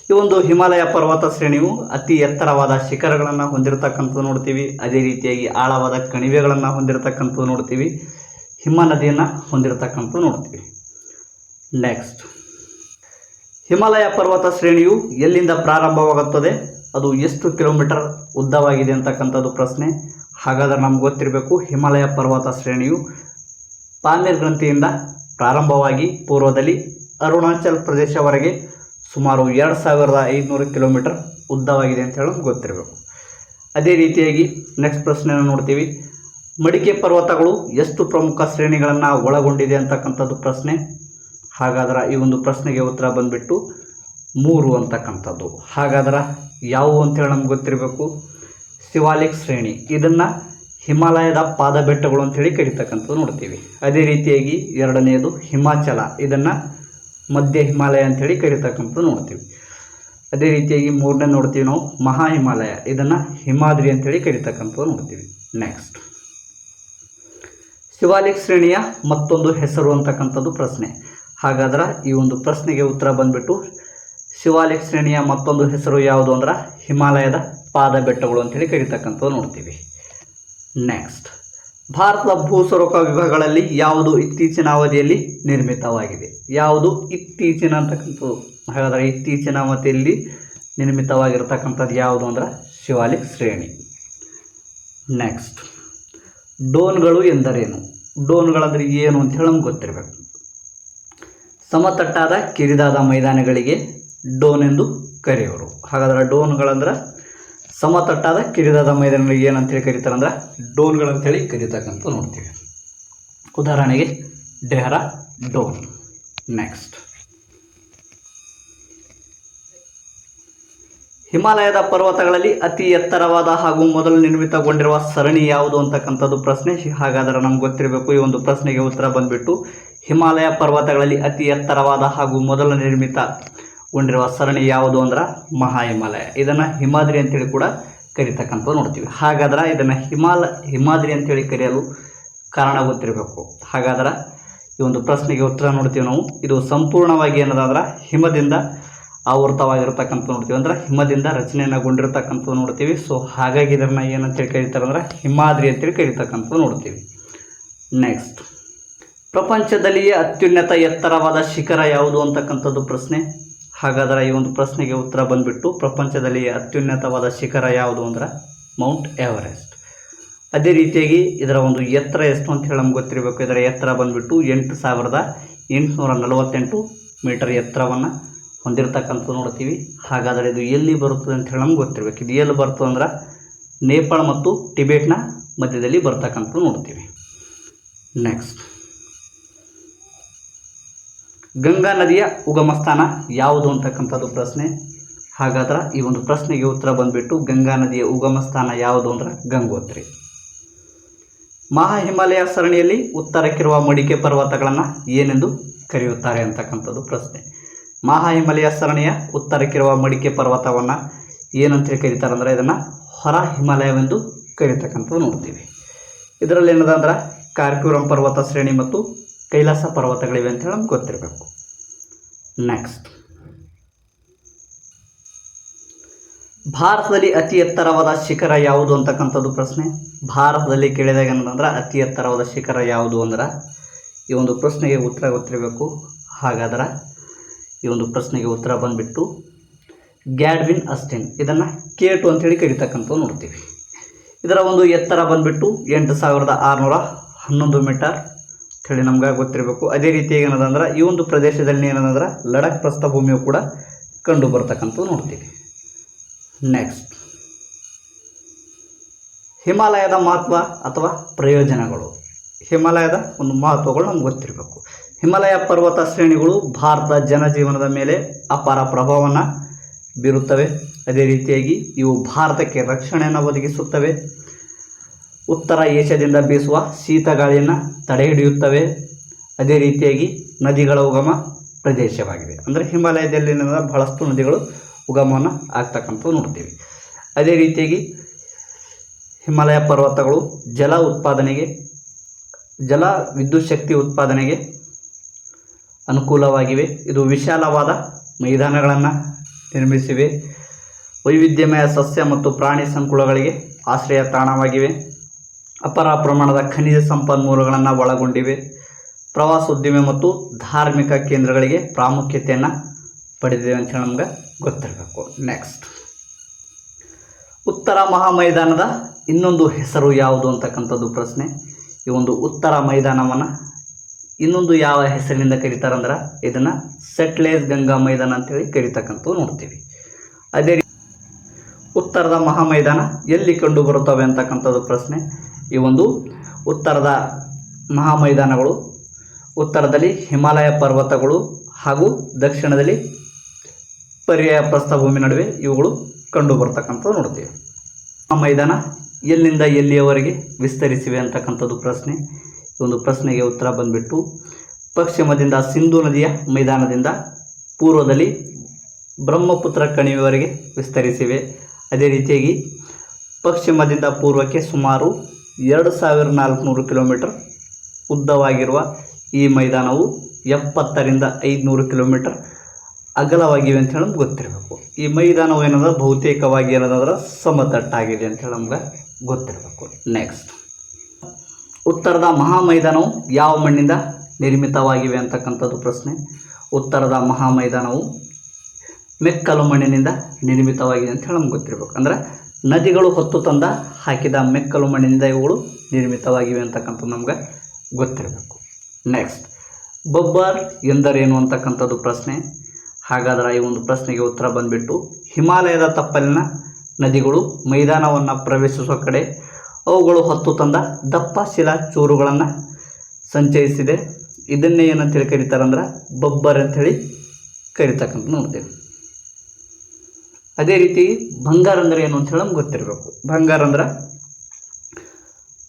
ಈ ಒಂದು ಹಿಮಾಲಯ ಪರ್ವತ ಶ್ರೇಣಿಯು ಅತಿ ಎತ್ತರವಾದ ಶಿಖರಗಳನ್ನು ಹೊಂದಿರತಕ್ಕಂಥದ್ದು ನೋಡ್ತೀವಿ. ಅದೇ ರೀತಿಯಾಗಿ ಆಳವಾದ ಕಣಿವೆಗಳನ್ನು ಹೊಂದಿರತಕ್ಕಂಥದ್ದು ನೋಡ್ತೀವಿ. ಹಿಮ ನದಿಯನ್ನು ಹೊಂದಿರತಕ್ಕಂಥದ್ದು ನೋಡ್ತೀವಿ. ನೆಕ್ಸ್ಟ್, ಹಿಮಾಲಯ ಪರ್ವತ ಶ್ರೇಣಿಯು ಎಲ್ಲಿಂದ ಪ್ರಾರಂಭವಾಗುತ್ತದೆ, ಅದು ಎಷ್ಟು ಕಿಲೋಮೀಟರ್ ಉದ್ದವಾಗಿದೆ ಅಂತಕ್ಕಂಥದ್ದು ಪ್ರಶ್ನೆ. ಹಾಗಾದರೆ ನಮ್ಗೆ ಗೊತ್ತಿರಬೇಕು ಹಿಮಾಲಯ ಪರ್ವತ ಶ್ರೇಣಿಯು ಪಾಮೀರ್ ಗ್ರಂಥಿಯಿಂದ ಪ್ರಾರಂಭವಾಗಿ ಪೂರ್ವದಲ್ಲಿ ಅರುಣಾಚಲ್ ಪ್ರದೇಶವರೆಗೆ ಸುಮಾರು 2,500 ಕಿಲೋಮೀಟರ್ ಉದ್ದವಾಗಿದೆ ಅಂತ ಹೇಳಿ ನಮ್ಗೆ ಗೊತ್ತಿರಬೇಕು. ಅದೇ ರೀತಿಯಾಗಿ ನೆಕ್ಸ್ಟ್ ಪ್ರಶ್ನೆಯನ್ನು ನೋಡ್ತೀವಿ. ಮಡಿಕೆ ಪರ್ವತಗಳು ಎಷ್ಟು ಪ್ರಮುಖ ಶ್ರೇಣಿಗಳನ್ನು ಒಳಗೊಂಡಿದೆ ಅಂತಕ್ಕಂಥದ್ದು ಪ್ರಶ್ನೆ. ಹಾಗಾದ್ರೆ ಈ ಒಂದು ಪ್ರಶ್ನೆಗೆ ಉತ್ತರ ಬಂದುಬಿಟ್ಟು 3 ಅಂತಕ್ಕಂಥದ್ದು. ಹಾಗಾದ್ರೆ ಯಾವುವು ಅಂತೇಳಿ ನಮ್ಗೆ ಗೊತ್ತಿರಬೇಕು. ಶಿವಾಲಿಕ್ ಶ್ರೇಣಿ, ಇದನ್ನು ಹಿಮಾಲಯದ ಪಾದ ಬೆಟ್ಟಗಳು ಅಂಥೇಳಿ ಕರೀತಕ್ಕಂಥದ್ದು ನೋಡ್ತೀವಿ. ಅದೇ ರೀತಿಯಾಗಿ 2ನೇದು ಹಿಮಾಚಲ, ಇದನ್ನು ಮಧ್ಯ ಹಿಮಾಲಯ ಅಂಥೇಳಿ ಕರೀತಕ್ಕಂಥದ್ದು ನೋಡ್ತೀವಿ. ಅದೇ ರೀತಿಯಾಗಿ ಮೂರನೇ ನೋಡ್ತೀವಿ ನಾವು ಮಹಾ ಹಿಮಾಲಯ, ಇದನ್ನು ಹಿಮಾದ್ರಿ ಅಂಥೇಳಿ ಕರೀತಕ್ಕಂಥದ್ದು ನೋಡ್ತೀವಿ. ನೆಕ್ಸ್ಟ್ ಶಿವಾಲಿಕ್ ಶ್ರೇಣಿಯ ಮತ್ತೊಂದು ಹೆಸರು ಅಂತಕ್ಕಂಥದ್ದು ಪ್ರಶ್ನೆ. ಹಾಗಾದ್ರೆ ಈ ಒಂದು ಪ್ರಶ್ನೆಗೆ ಉತ್ತರ ಬಂದ್ಬಿಟ್ಟು ಶಿವಾಲಿಕ್ ಶ್ರೇಣಿಯ ಮತ್ತೊಂದು ಹೆಸರು ಯಾವುದು ಅಂದ್ರೆ ಹಿಮಾಲಯದ ಪಾದ ಬೆಟ್ಟಗಳು ಅಂತೇಳಿ ಕರೀತಕ್ಕಂಥದ್ದು ನೋಡ್ತೀವಿ. ನೆಕ್ಸ್ಟ್ ಭಾರತದ ಭೂಸ್ವರೂಪ ವಿಭಾಗಗಳಲ್ಲಿ ಯಾವುದು ಇತ್ತೀಚಿನ ಅವಧಿಯಲ್ಲಿ ನಿರ್ಮಿತವಾಗಿದೆ? ಯಾವುದು ಇತ್ತೀಚಿನ ಅಂತಕ್ಕಂಥದ್ದು ಹಾಗಾದರೆ ಇತ್ತೀಚಿನ ಅವಧಿಯಲ್ಲಿ ನಿರ್ಮಿತವಾಗಿರ್ತಕ್ಕಂಥದ್ದು ಯಾವುದು ಅಂದ್ರೆ ಶಿವಾಲಿಕ್ ಶ್ರೇಣಿ. ನೆಕ್ಸ್ಟ್ ಡೋನ್ಗಳು ಎಂದರೇನು? ಡೋನ್ಗಳಂದ್ರೆ ಏನು ಅಂತ ಹೇಳಿ ನಮ್ಗೆ ಗೊತ್ತಿರಬೇಕು. ಸಮತಟ್ಟಾದ ಕಿರಿದಾದ ಮೈದಾನಗಳಿಗೆ ಡೋನ್ ಎಂದು ಕರೆಯೋರು. ಹಾಗಾದ್ರೆ ಡೋನ್ಗಳಂದ್ರೆ ಸಮತಟ್ಟಾದ ಕಿರಿದಾದ ಮೈದಾನಗಳಿಗೆ ಏನಂತೇಳಿ ಕರೀತಾರೆ ಅಂದ್ರೆ ಡೋನ್ಗಳಂತೇಳಿ ಕರೀತಕ್ಕಂಥ ನೋಡ್ತೀವಿ. ಉದಾಹರಣೆಗೆ ಡೆಹ್ರಾ ಡೋನ್. ನೆಕ್ಸ್ಟ್ ಹಿಮಾಲಯದ ಪರ್ವತಗಳಲ್ಲಿ ಅತಿ ಎತ್ತರವಾದ ಹಾಗೂ ಮೊದಲು ನಿರ್ಮಿತಗೊಂಡಿರುವ ಸರಣಿ ಯಾವುದು ಅಂತಕ್ಕಂಥದ್ದು ಪ್ರಶ್ನೆ. ಹಾಗಾದರೆ ನಮ್ಗೆ ಗೊತ್ತಿರಬೇಕು. ಈ ಒಂದು ಪ್ರಶ್ನೆಗೆ ಉತ್ತರ ಬಂದ್ಬಿಟ್ಟು ಹಿಮಾಲಯ ಪರ್ವತಗಳಲ್ಲಿ ಅತಿ ಎತ್ತರವಾದ ಹಾಗೂ ಮೊದಲು ನಿರ್ಮಿತಗೊಂಡಿರುವ ಸರಣಿ ಯಾವುದು ಅಂದ್ರೆ ಮಹಾ ಹಿಮಾಲಯ. ಇದನ್ನು ಹಿಮಾದ್ರಿ ಅಂತೇಳಿ ಕೂಡ ಕರೀತಕ್ಕಂಥದ್ದು ನೋಡ್ತೀವಿ. ಹಾಗಾದ್ರೆ ಇದನ್ನು ಹಿಮಾದ್ರಿ ಅಂತೇಳಿ ಕರೆಯಲು ಕಾರಣ ಗೊತ್ತಿರಬೇಕು. ಹಾಗಾದ್ರೆ ಈ ಒಂದು ಪ್ರಶ್ನೆಗೆ ಉತ್ತರ ನೋಡ್ತೀವಿ ನಾವು. ಇದು ಸಂಪೂರ್ಣವಾಗಿ ಏನದಂದ್ರೆ ಹಿಮದಿಂದ ಆವೃತವಾಗಿರ್ತಕ್ಕಂಥ ನೋಡ್ತೀವಿ, ಅಂದ್ರೆ ಹಿಮದಿಂದ ರಚನೆಯನ್ನಗೊಂಡಿರ್ತಕ್ಕಂಥದ್ದು ನೋಡ್ತೀವಿ. ಸೊ ಹಾಗಾಗಿ ಇದನ್ನು ಏನಂತೇಳಿ ಕರೀತಾರೆ ಅಂದ್ರೆ ಹಿಮಾದ್ರಿ ಅಂತೇಳಿ ಕರೀತಕ್ಕಂಥದ್ದು ನೋಡ್ತೀವಿ. ನೆಕ್ಸ್ಟ್ ಪ್ರಪಂಚದಲ್ಲಿಯೇ ಅತ್ಯುನ್ನತ ಎತ್ತರವಾದ ಶಿಖರ ಯಾವುದು ಅಂತಕ್ಕಂಥದ್ದು ಪ್ರಶ್ನೆ. ಹಾಗಾದರೆ ಈ ಒಂದು ಪ್ರಶ್ನೆಗೆ ಉತ್ತರ ಬಂದ್ಬಿಟ್ಟು ಪ್ರಪಂಚದಲ್ಲಿಯೇ ಅತ್ಯುನ್ನತವಾದ ಶಿಖರ ಯಾವುದು ಅಂದ್ರೆ ಮೌಂಟ್ ಎವರೆಸ್ಟ್. ಅದೇ ರೀತಿಯಾಗಿ ಇದರ ಒಂದು ಎತ್ತರ ಎಷ್ಟು ಅಂತ ಹೇಳಿ ನಮ್ಗೆ ಗೊತ್ತಿರಬೇಕು. ಇದರ ಎತ್ತರ ಬಂದ್ಬಿಟ್ಟು 8848 ಮೀಟರ್ ಎತ್ತರವನ್ನು ಹೊಂದಿರತಕ್ಕಂಥದ್ದು ನೋಡ್ತೀವಿ. ಹಾಗಾದರೆ ಇದು ಎಲ್ಲಿ ಬರುತ್ತದೆ ಅಂತ ಹೇಳಿ ನಮ್ಗೆ ಗೊತ್ತಿರಬೇಕು. ಇದು ಎಲ್ಲಿ ಬರ್ತದೆ ಅಂದ್ರೆ ನೇಪಾಳ ಮತ್ತು ಟಿಬೆಟ್ನ ಮಧ್ಯದಲ್ಲಿ ಬರ್ತಕ್ಕಂಥದ್ದು ನೋಡ್ತೀವಿ. ನೆಕ್ಸ್ಟ್ ಗಂಗಾ ನದಿಯ ಉಗಮ ಸ್ಥಾನ ಯಾವುದು ಅಂತಕ್ಕಂಥದ್ದು ಪ್ರಶ್ನೆ. ಹಾಗಾದ್ರೆ ಈ ಒಂದು ಪ್ರಶ್ನೆಗೆ ಉತ್ತರ ಬಂದ್ಬಿಟ್ಟು ಗಂಗಾ ನದಿಯ ಉಗಮ ಸ್ಥಾನ ಯಾವುದು ಅಂದ್ರೆ ಗಂಗೋತ್ರಿ. ಮಹಾ ಹಿಮಾಲಯ ಸರಣಿಯಲ್ಲಿ ಉತ್ತರಕ್ಕಿರುವ ಮಡಿಕೆ ಪರ್ವತಗಳನ್ನು ಏನೆಂದು ಕರೆಯುತ್ತಾರೆ ಅಂತಕ್ಕಂಥದ್ದು ಪ್ರಶ್ನೆ. ಮಹಾ ಹಿಮಾಲಯ ಸರಣಿಯ ಉತ್ತರಕ್ಕಿರುವ ಮಡಿಕೆ ಪರ್ವತವನ್ನು ಏನಂತೇಳಿ ಕರೀತಾರೆ ಅಂದರೆ ಇದನ್ನು ಹೊರ ಹಿಮಾಲಯವೆಂದು ಕರೀತಕ್ಕಂಥದ್ದು ನೋಡ್ತೀವಿ. ಇದರಲ್ಲಿ ಏನದ ಅಂದ್ರೆ ಕಾರ್ಕ್ಯೂರಂ ಪರ್ವತ ಶ್ರೇಣಿ ಮತ್ತು ಕೈಲಾಸ ಪರ್ವತಗಳಿವೆ ಅಂತ ಹೇಳಿ ನಮ್ಗೆ ಗೊತ್ತಿರಬೇಕು. ನೆಕ್ಸ್ಟ್ ಭಾರತದಲ್ಲಿ ಅತಿ ಎತ್ತರವಾದ ಶಿಖರ ಯಾವುದು ಅಂತಕ್ಕಂಥದ್ದು ಪ್ರಶ್ನೆ. ಭಾರತದಲ್ಲಿ ಕೇಳಿದಾಗ ಏನಂದ್ರೆ ಅತಿ ಎತ್ತರವಾದ ಶಿಖರ ಯಾವುದು ಅಂದ್ರೆ ಈ ಒಂದು ಪ್ರಶ್ನೆಗೆ ಉತ್ತರ ಗೊತ್ತಿರಬೇಕು. ಹಾಗಾದ್ರೆ ಈ ಒಂದು ಪ್ರಶ್ನೆಗೆ ಉತ್ತರ ಬಂದ್ಬಿಟ್ಟು ಗ್ಯಾಡ್ವಿನ್ ಅಸ್ಟಿನ್, ಇದನ್ನು K2 ಅಂತೇಳಿ ಕರೀತಕ್ಕಂಥದ್ದು ನೋಡ್ತೀವಿ. ಇದರ ಒಂದು ಎತ್ತರ ಬಂದ್ಬಿಟ್ಟು 8611 ಮೀಟರ್ ಹೇಳಿ ನಮ್ಗೆ ಗೊತ್ತಿರಬೇಕು. ಅದೇ ರೀತಿಯಾಗಿ ಏನದಂದ್ರೆ ಈ ಒಂದು ಪ್ರದೇಶದಲ್ಲಿ ಏನದಂದ್ರೆ ಲಡಾಖ್ ಪ್ರಸ್ಥಭೂಮಿಯು ಕೂಡ ಕಂಡು ಬರ್ತಕ್ಕಂಥದ್ದು ನೋಡ್ತೀವಿ. ನೆಕ್ಸ್ಟ್ ಹಿಮಾಲಯದ ಮಹತ್ವ ಅಥವಾ ಪ್ರಯೋಜನಗಳು. ಹಿಮಾಲಯದ ಒಂದು ಮಹತ್ವಗಳು ನಮ್ಗೆ ಗೊತ್ತಿರಬೇಕು. ಹಿಮಾಲಯ ಪರ್ವತ ಶ್ರೇಣಿಗಳು ಭಾರತದ ಜನಜೀವನದ ಮೇಲೆ ಅಪಾರ ಪ್ರಭಾವವನ್ನು ಬೀರುತ್ತವೆ. ಅದೇ ರೀತಿಯಾಗಿ ಇವು ಭಾರತಕ್ಕೆ ರಕ್ಷಣೆಯನ್ನು ಒದಗಿಸುತ್ತವೆ. ಉತ್ತರ ಏಷ್ಯಾದಿಂದ ಬೀಸುವ ಶೀತ ಗಾಳಿಯನ್ನು ತಡೆಹಿಡಿಯುತ್ತವೆ. ಅದೇ ರೀತಿಯಾಗಿ ನದಿಗಳ ಉಗಮ ಪ್ರದೇಶವಾಗಿದೆ. ಅಂದರೆ ಹಿಮಾಲಯದಲ್ಲಿ ಬಹಳಷ್ಟು ನದಿಗಳು ಉಗಮವನ್ನು ಆಗ್ತಕ್ಕಂಥದ್ದು ನೋಡ್ತೀವಿ. ಅದೇ ರೀತಿಯಾಗಿ ಹಿಮಾಲಯ ಪರ್ವತಗಳು ಜಲ ವಿದ್ಯುತ್ ಶಕ್ತಿ ಉತ್ಪಾದನೆಗೆ ಅನುಕೂಲವಾಗಿವೆ. ಇದು ವಿಶಾಲವಾದ ಮೈದಾನಗಳನ್ನು ನಿರ್ಮಿಸಿವೆ. ವೈವಿಧ್ಯಮಯ ಸಸ್ಯ ಮತ್ತು ಪ್ರಾಣಿ ಸಂಕುಲಗಳಿಗೆ ಆಶ್ರಯ ತಾಣವಾಗಿವೆ. ಅಪಾರ ಪ್ರಮಾಣದ ಖನಿಜ ಸಂಪನ್ಮೂಲಗಳನ್ನು ಒಳಗೊಂಡಿವೆ. ಪ್ರವಾಸೋದ್ಯಮ ಮತ್ತು ಧಾರ್ಮಿಕ ಕೇಂದ್ರಗಳಿಗೆ ಪ್ರಾಮುಖ್ಯತೆಯನ್ನು ಪಡೆದಿವೆ ಅಂತ ಹೇಳಿ ನಮ್ಗೆ ಗೊತ್ತಿರಬೇಕು. ನೆಕ್ಸ್ಟ್ ಉತ್ತರ ಮಹಾಮೈದಾನದ ಇನ್ನೊಂದು ಹೆಸರು ಯಾವುದು ಅಂತಕ್ಕಂಥದ್ದು ಪ್ರಶ್ನೆ. ಈ ಒಂದು ಉತ್ತರ ಮೈದಾನವನ್ನು ಇನ್ನೊಂದು ಯಾವ ಹೆಸರಿನಿಂದ ಕರೀತಾರೆ ಅಂದ್ರೆ ಇದನ್ನು ಸಟ್ಲೇಜ್ ಗಂಗಾ ಮೈದಾನ ಅಂತೇಳಿ ಕರೀತಕ್ಕಂಥದ್ದು ನೋಡ್ತೀವಿ. ಅದೇ ಉತ್ತರದ ಮಹಾಮೈದಾನ ಎಲ್ಲಿ ಕಂಡು ಬರುತ್ತವೆ ಅಂತಕ್ಕಂಥದ್ದು ಪ್ರಶ್ನೆ. ಈ ಒಂದು ಉತ್ತರದ ಮಹಾಮೈದಾನಗಳು ಉತ್ತರದಲ್ಲಿ ಹಿಮಾಲಯ ಪರ್ವತಗಳು ಹಾಗೂ ದಕ್ಷಿಣದಲ್ಲಿ ಪರ್ಯಾಯ ಪ್ರಸ್ಥಭೂಮಿ ನಡುವೆ ಇವುಗಳು ಕಂಡು ಬರ್ತಕ್ಕಂಥದ್ದು ನೋಡ್ತೀವಿ. ಆ ಮೈದಾನ ಎಲ್ಲಿಂದ ಎಲ್ಲಿಯವರೆಗೆ ವಿಸ್ತರಿಸಿವೆ ಅಂತಕ್ಕಂಥದ್ದು ಪ್ರಶ್ನೆ. ಈ ಒಂದು ಪ್ರಶ್ನೆಗೆ ಉತ್ತರ ಬಂದ್ಬಿಟ್ಟು ಪಶ್ಚಿಮದಿಂದ ಸಿಂಧೂ ನದಿಯ ಮೈದಾನದಿಂದ ಪೂರ್ವದಲ್ಲಿ ಬ್ರಹ್ಮಪುತ್ರ ಕಣಿವೆವರೆಗೆ ವಿಸ್ತರಿಸಿವೆ. ಅದೇ ರೀತಿಯಾಗಿ ಪಶ್ಚಿಮದಿಂದ ಪೂರ್ವಕ್ಕೆ ಸುಮಾರು 2400 ಕಿಲೋಮೀಟರ್ ಉದ್ದವಾಗಿರುವ ಈ ಮೈದಾನವು 70ರಿಂದ 500 ಕಿಲೋಮೀಟರ್ ಅಗಲವಾಗಿವೆ ಅಂತ ಹೇಳಿ ನಮ್ಗೆ ಗೊತ್ತಿರಬೇಕು. ಈ ಮೈದಾನವು ಏನಂದ್ರೆ ಬಹುತೇಕವಾಗಿ ಏನಂದ್ರೆ ಸಮತಟ್ಟಾಗಿದೆ ಅಂತ ಹೇಳಿ ನಮ್ಗೆ ಗೊತ್ತಿರಬೇಕು. ನೆಕ್ಸ್ಟ್, ಉತ್ತರದ ಮಹಾಮೈದಾನವು ಯಾವ ಮಣ್ಣಿಂದ ನಿರ್ಮಿತವಾಗಿವೆ ಅಂತಕ್ಕಂಥದ್ದು ಪ್ರಶ್ನೆ. ಉತ್ತರದ ಮಹಾಮೈದಾನವು ಮೆಕ್ಕಲು ಮಣ್ಣಿನಿಂದ ನಿರ್ಮಿತವಾಗಿದೆ ಅಂತ ಹೇಳಿ ನಮ್ಗೆ ಗೊತ್ತಿರಬೇಕು. ಅಂದರೆ ನದಿಗಳು ಹೊತ್ತು ತಂದ ಹಾಕಿದ ಮೆಕ್ಕಲು ಮಣ್ಣಿನಿಂದ ಇವುಗಳು ನಿರ್ಮಿತವಾಗಿವೆ ಅಂತಕ್ಕಂಥದ್ದು ನಮ್ಗೆ ಗೊತ್ತಿರಬೇಕು. ನೆಕ್ಸ್ಟ್, ಬಬ್ಬರ್ ಎಂದರೇನು ಅಂತಕ್ಕಂಥದ್ದು ಪ್ರಶ್ನೆ. ಹಾಗಾದರೆ ಈ ಒಂದು ಪ್ರಶ್ನೆಗೆ ಉತ್ತರ ಬಂದುಬಿಟ್ಟು ಹಿಮಾಲಯದ ತಪ್ಪಲಿನ ನದಿಗಳು ಮೈದಾನವನ್ನು ಪ್ರವೇಶಿಸುವ ಕಡೆ ಅವುಗಳು ಹೊತ್ತು ತಂದ ದಪ್ಪ ಶಿಲಾ ಚೂರುಗಳನ್ನು ಸಂಚಯಿಸಿದೆ. ಇದನ್ನೇ ಏನಂತೇಳಿ ಕರೀತಾರೆ ಅಂದ್ರೆ ಬಬ್ಬರ್ ಅಂಥೇಳಿ ಕರಿತಕ್ಕಂಥ ನೋಡ್ತೇವೆ. ಅದೇ ರೀತಿ ಬಂಗಾರ ಅಂದರೆ ಏನು ಅಂತ ಹೇಳಿ ನಮ್ಗೆ ಗೊತ್ತಿರಬೇಕು. ಬಂಗಾರ ಅಂದ್ರೆ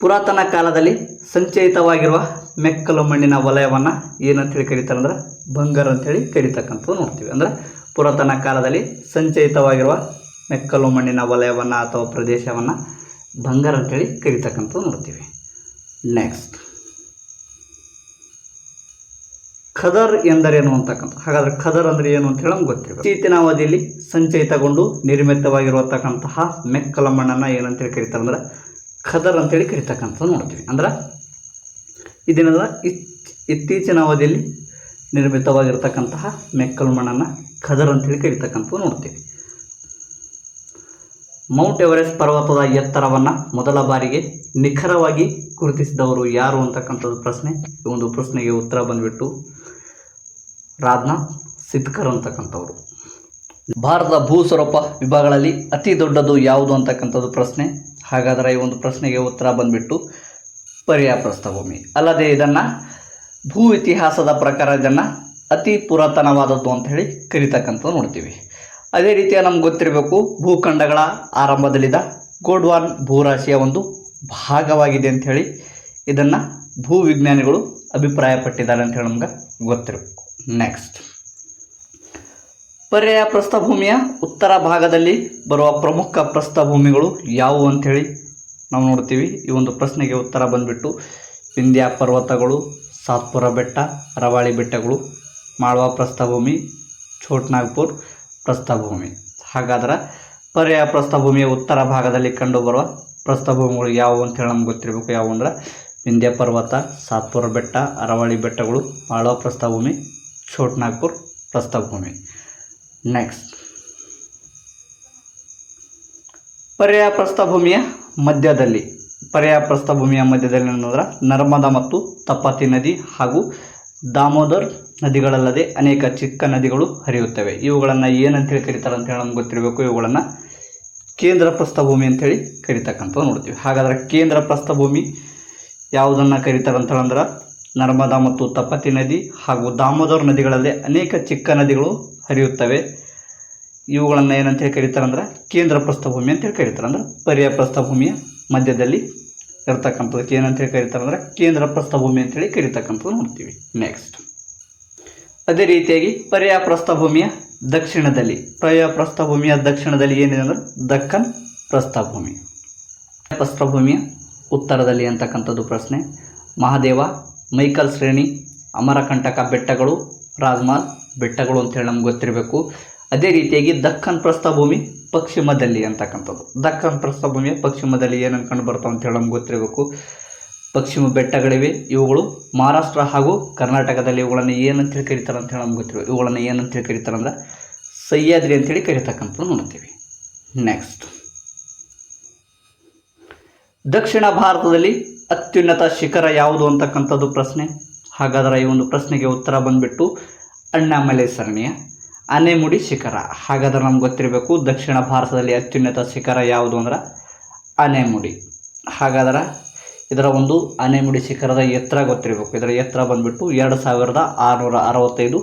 ಪುರಾತನ ಕಾಲದಲ್ಲಿ ಸಂಚಯಿತವಾಗಿರುವ ಮೆಕ್ಕಲು ಮಣ್ಣಿನ ವಲಯವನ್ನು ಏನಂತೇಳಿ ಕರೀತಾರೆ ಅಂದ್ರೆ ಬಂಗಾರ ಅಂಥೇಳಿ ಕರಿತಕ್ಕಂಥದ್ದು ನೋಡ್ತೀವಿ. ಅಂದರೆ ಪುರಾತನ ಕಾಲದಲ್ಲಿ ಸಂಚಯಿತವಾಗಿರುವ ಮೆಕ್ಕಲು ಮಣ್ಣಿನ ವಲಯವನ್ನು ಅಥವಾ ಪ್ರದೇಶವನ್ನು ಬಂಗಾರ ಅಂಥೇಳಿ ಕರಿತಕ್ಕಂಥದ್ದು ನೋಡ್ತೀವಿ. ನೆಕ್ಸ್ಟ್, ಖದರ್ ಎಂದರೇನು ಅಂತಕ್ಕಂಥ. ಹಾಗಾದರೆ ಖದರ್ ಅಂದರೆ ಏನು ಅಂತ ಹೇಳಿ ನಮ್ಗೆ ಗೊತ್ತಿರಬೇಕು. ಇತ್ತೀಚಿನ ಅವಧಿಯಲ್ಲಿ ಸಂಚಯಿತಗೊಂಡು ನಿರ್ಮಿತವಾಗಿರತಕ್ಕಂತಹ ಮೆಕ್ಕಲ ಮಣ್ಣನ್ನು ಏನಂತೇಳಿ ಕರೀತಾರೆ ಅಂದ್ರೆ ಖದರ್ ಅಂತೇಳಿ ಕರಿತಕ್ಕಂಥದ್ದು ನೋಡ್ತೀವಿ. ಅಂದ್ರೆ ಇದನ್ನೆಲ್ಲ ಇತ್ತೀಚಿನ ಅವಧಿಯಲ್ಲಿ ನಿರ್ಮಿತವಾಗಿರ್ತಕ್ಕಂತಹ ಮೆಕ್ಕಲು ಮಣ್ಣನ್ನು ಖದರ್ ಅಂತೇಳಿ ಕರಿತಕ್ಕಂಥದ್ದು ನೋಡ್ತೀವಿ. ಮೌಂಟ್ ಎವರೆಸ್ಟ್ ಪರ್ವತದ ಎತ್ತರವನ್ನು ಮೊದಲ ಬಾರಿಗೆ ನಿಖರವಾಗಿ ಗುರುತಿಸಿದವರು ಯಾರು ಅಂತಕ್ಕಂಥದ್ದು ಪ್ರಶ್ನೆ. ಈ ಒಂದು ಪ್ರಶ್ನೆಗೆ ಉತ್ತರ ಬಂದುಬಿಟ್ಟು ರಾಜ್ನಾಥ್ ಸಿದ್ಕರ್ ಅಂತಕ್ಕಂಥವ್ರು. ಭಾರತದ ಭೂಸ್ವರೂಪ ವಿಭಾಗಗಳಲ್ಲಿ ಅತಿ ದೊಡ್ಡದು ಯಾವುದು ಅಂತಕ್ಕಂಥದ್ದು ಪ್ರಶ್ನೆ. ಹಾಗಾದರೆ ಈ ಒಂದು ಪ್ರಶ್ನೆಗೆ ಉತ್ತರ ಬಂದುಬಿಟ್ಟು ಪರ್ಯಾಯ ಪ್ರಸ್ಥಭೂಮಿ. ಅಲ್ಲದೆ ಇದನ್ನು ಭೂ ಇತಿಹಾಸದ ಪ್ರಕಾರ ಇದನ್ನು ಅತಿ ಪುರಾತನವಾದದ್ದು ಅಂತ ಹೇಳಿ ಕರಿತಕ್ಕಂಥದ್ದು ನೋಡ್ತೀವಿ. ಅದೇ ರೀತಿಯ ನಮ್ಗೆ ಗೊತ್ತಿರಬೇಕು, ಭೂಖಂಡಗಳ ಆರಂಭದಲ್ಲಿದ್ದ ಗೋಂಡ್ವಾನ ಭೂರಾಶಿಯ ಒಂದು ಭಾಗವಾಗಿದೆ ಅಂಥೇಳಿ ಇದನ್ನು ಭೂವಿಜ್ಞಾನಿಗಳು ಅಭಿಪ್ರಾಯಪಟ್ಟಿದ್ದಾರೆ ಅಂತ ಹೇಳಿ ನಮ್ಗೆ ಗೊತ್ತಿರಬೇಕು. ನೆಕ್ಸ್ಟ್, ಪರ್ಯಾಯ ಪ್ರಸ್ಥಭೂಮಿಯ ಉತ್ತರ ಭಾಗದಲ್ಲಿ ಬರುವ ಪ್ರಮುಖ ಪ್ರಸ್ಥಭೂಮಿಗಳು ಯಾವುವು ಅಂಥೇಳಿ ನಾವು ನೋಡ್ತೀವಿ. ಈ ಒಂದು ಪ್ರಶ್ನೆಗೆ ಉತ್ತರ ಬಂದುಬಿಟ್ಟು ವಿಂಧ್ಯ ಪರ್ವತಗಳು, ಸಾತ್ಪುರ ಬೆಟ್ಟ, ರವಾಳಿ ಬೆಟ್ಟಗಳು, ಮಾಳ್ವಾ ಪ್ರಸ್ಥಭೂಮಿ, ಛೋಟನಾಗ್ಪುರ್ ಪ್ರಸ್ಥಭೂಮಿ. ಹಾಗಾದ್ರೆ ಪರ್ಯಾಯ ಪ್ರಸ್ಥಭೂಮಿಯ ಉತ್ತರ ಭಾಗದಲ್ಲಿ ಕಂಡುಬರುವ ಪ್ರಸ್ಥಭೂಮಿಗಳು ಯಾವುವು ಅಂತೇಳಿ ನಮ್ಗೆ ಗೊತ್ತಿರಬೇಕು. ಯಾವುವು ಅಂದ್ರೆ ವಿಂಧ್ಯ ಪರ್ವತ, ಸಾತ್ಪುರ ಬೆಟ್ಟ, ಅರವಳಿ ಬೆಟ್ಟಗಳು, ಮಾಳ್ವಾ ಪ್ರಸ್ಥಭೂಮಿ, ಛೋಟನಾಗ್ಪುರ್ ಪ್ರಸ್ಥಭೂಮಿ. ನೆಕ್ಸ್ಟ್, ಪರ್ಯಾಯ ಪ್ರಸ್ಥಭೂಮಿಯ ಮಧ್ಯದಲ್ಲಿ ಏನಂದ್ರೆ ನರ್ಮದಾ ಮತ್ತು ತಪತಿ ನದಿ ಹಾಗೂ ದಾಮೋದರ್ ನದಿಗಳಲ್ಲದೆ ಅನೇಕ ಚಿಕ್ಕ ನದಿಗಳು ಹರಿಯುತ್ತವೆ. ಇವುಗಳನ್ನು ಏನಂತೇಳಿ ಕರೀತಾರೆ ಅಂತೇಳಿ ನಮ್ಗೆ ಗೊತ್ತಿರಬೇಕು. ಇವುಗಳನ್ನು ಕೇಂದ್ರ ಪ್ರಸ್ಥಭೂಮಿ ಅಂತೇಳಿ ಕರಿತಕ್ಕಂಥದ್ದು ನೋಡ್ತೀವಿ. ಹಾಗಾದರೆ ಕೇಂದ್ರ ಪ್ರಸ್ಥಭೂಮಿ ಯಾವುದನ್ನು ಕರೀತಾರೆ ಅಂತೇಳಂದ್ರೆ ನರ್ಮದಾ ಮತ್ತು ತಪತಿ ನದಿ ಹಾಗೂ ದಾಮೋದರ್ ನದಿಗಳಲ್ಲದೆ ಅನೇಕ ಚಿಕ್ಕ ನದಿಗಳು ಹರಿಯುತ್ತವೆ. ಇವುಗಳನ್ನು ಏನಂತೇಳಿ ಕರೀತಾರೆ ಅಂದ್ರೆ ಕೇಂದ್ರ ಪ್ರಸ್ಥಭೂಮಿ ಅಂತೇಳಿ ಕರೀತಾರೆ. ಅಂದ್ರೆ ಪರ್ಯಾಯ ಪ್ರಸ್ಥಭೂಮಿಯ ಮಧ್ಯದಲ್ಲಿ ಇರ್ತಕ್ಕಂಥದಕ್ಕೆ ಏನಂತೇಳಿ ಕರೀತಾರೆ ಅಂದ್ರೆ ಕೇಂದ್ರ ಪ್ರಸ್ಥಭೂಮಿ ಅಂತೇಳಿ ಕರೀತಕ್ಕಂಥದ್ದು ನೋಡ್ತೀವಿ. ನೆಕ್ಸ್ಟ್, ಅದೇ ರೀತಿಯಾಗಿ ಪರ್ಯಾಯ ಪ್ರಸ್ಥಭೂಮಿಯ ದಕ್ಷಿಣದಲ್ಲಿ ಏನಿದೆ ಅಂದ್ರೆ ದಕ್ಕನ್ ಪ್ರಸ್ಥಭೂಮಿ. ಪ್ರಸ್ಥಭೂಮಿಯ ಉತ್ತರದಲ್ಲಿ ಅಂತಕ್ಕಂಥದ್ದು ಪ್ರಶ್ನೆ. ಮಹಾದೇವ, ಮೈಕಲ್ ಶ್ರೇಣಿ, ಅಮರಕಂಟಕ ಬೆಟ್ಟಗಳು, ರಾಜ್ಮಾಲ್ ಬೆಟ್ಟಗಳು ಅಂತೇಳಿ ನಮ್ಗೆ ಗೊತ್ತಿರಬೇಕು. ಅದೇ ರೀತಿಯಾಗಿ ದಕ್ಕನ್ ಪ್ರಸ್ಥಭೂಮಿ ಪಶ್ಚಿಮದಲ್ಲಿ ಅಂತಕ್ಕಂಥದ್ದು. ದಕ್ಕನ್ ಪ್ರಸ್ಥಭೂಮಿಯ ಪಶ್ಚಿಮದಲ್ಲಿ ಏನನ್ನು ಕಂಡು ಬರ್ತಾವೆ ಅಂತೇಳಿ ನಮ್ಗೆ ಗೊತ್ತಿರಬೇಕು. ಪಶ್ಚಿಮ ಬೆಟ್ಟಗಳಿವೆ. ಇವುಗಳು ಮಹಾರಾಷ್ಟ್ರ ಹಾಗೂ ಕರ್ನಾಟಕದಲ್ಲಿ ಇವುಗಳನ್ನು ಏನಂತೇಳಿ ಕರೀತಾರೆ ಅಂತೇಳಿ ನಮ್ಗೆ ಗೊತ್ತಿರಬೇಕು. ಇವುಗಳನ್ನು ಏನಂತೇಳಿ ಕರೀತಾರೆ ಅಂದ್ರೆ ಸಹ್ಯಾದ್ರಿ ಅಂತೇಳಿ ಕರೀತಕ್ಕಂಥದ್ದು ನೋಡ್ತೀವಿ. ನೆಕ್ಸ್ಟ್, ದಕ್ಷಿಣ ಭಾರತದಲ್ಲಿ ಅತ್ಯುನ್ನತ ಶಿಖರ ಯಾವುದು ಅಂತಕ್ಕಂಥದ್ದು ಪ್ರಶ್ನೆ. ಹಾಗಾದರೆ ಈ ಒಂದು ಪ್ರಶ್ನೆಗೆ ಉತ್ತರ ಬಂದುಬಿಟ್ಟು ಅಣ್ಣಾಮಲೈ ಸರಣಿಯ ಆನೆಮುಡಿ ಶಿಖರ. ಹಾಗಾದರೆ ನಮ್ಗೆ ಗೊತ್ತಿರಬೇಕು ದಕ್ಷಿಣ ಭಾರತದಲ್ಲಿ ಅತ್ಯುನ್ನತ ಶಿಖರ ಯಾವುದು ಅಂದ್ರೆ ಆನೆಮುಡಿ. ಹಾಗಾದರೆ ಇದರ ಒಂದು ಆನೆಮುಡಿ ಶಿಖರದ ಎತ್ತರ ಗೊತ್ತಿರಬೇಕು. ಇದರ ಎತ್ತರ ಬಂದುಬಿಟ್ಟು 2665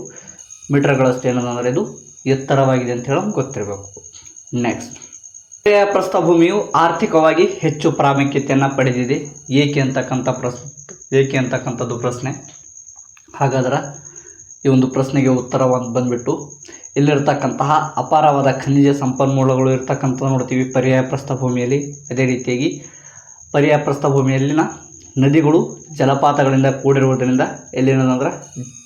ಮೀಟರ್ಗಳಷ್ಟು ಏನಂದರೆ ಇದು ಎತ್ತರವಾಗಿದೆ ಅಂತ ಹೇಳಿ ನಮ್ಗೆ ಗೊತ್ತಿರಬೇಕು. ನೆಕ್ಸ್ಟ್, ಪರ್ಯಾಯ ಪ್ರಸ್ಥಭೂಮಿಯು ಆರ್ಥಿಕವಾಗಿ ಹೆಚ್ಚು ಪ್ರಾಮುಖ್ಯತೆಯನ್ನು ಪಡೆದಿದೆ ಏಕೆ ಅಂತಕ್ಕಂಥದ್ದು ಪ್ರಶ್ನೆ. ಹಾಗಾದ್ರೆ ಈ ಒಂದು ಪ್ರಶ್ನೆಗೆ ಉತ್ತರ ಬಂದುಬಿಟ್ಟು ಇಲ್ಲಿರ್ತಕ್ಕಂತಹ ಅಪಾರವಾದ ಖನಿಜ ಸಂಪನ್ಮೂಲಗಳು ಇರ್ತಕ್ಕಂಥ ನೋಡ್ತೀವಿ ಪರ್ಯಾಯ ಪ್ರಸ್ಥಭೂಮಿಯಲ್ಲಿ. ಅದೇ ರೀತಿಯಾಗಿ ಪರ್ಯಾಯ ಪ್ರಸ್ಥಭೂಮಿಯಲ್ಲಿನ ನದಿಗಳು ಜಲಪಾತಗಳಿಂದ ಕೂಡಿರುವುದರಿಂದ ಎಲ್ಲಿನಂದ್ರೆ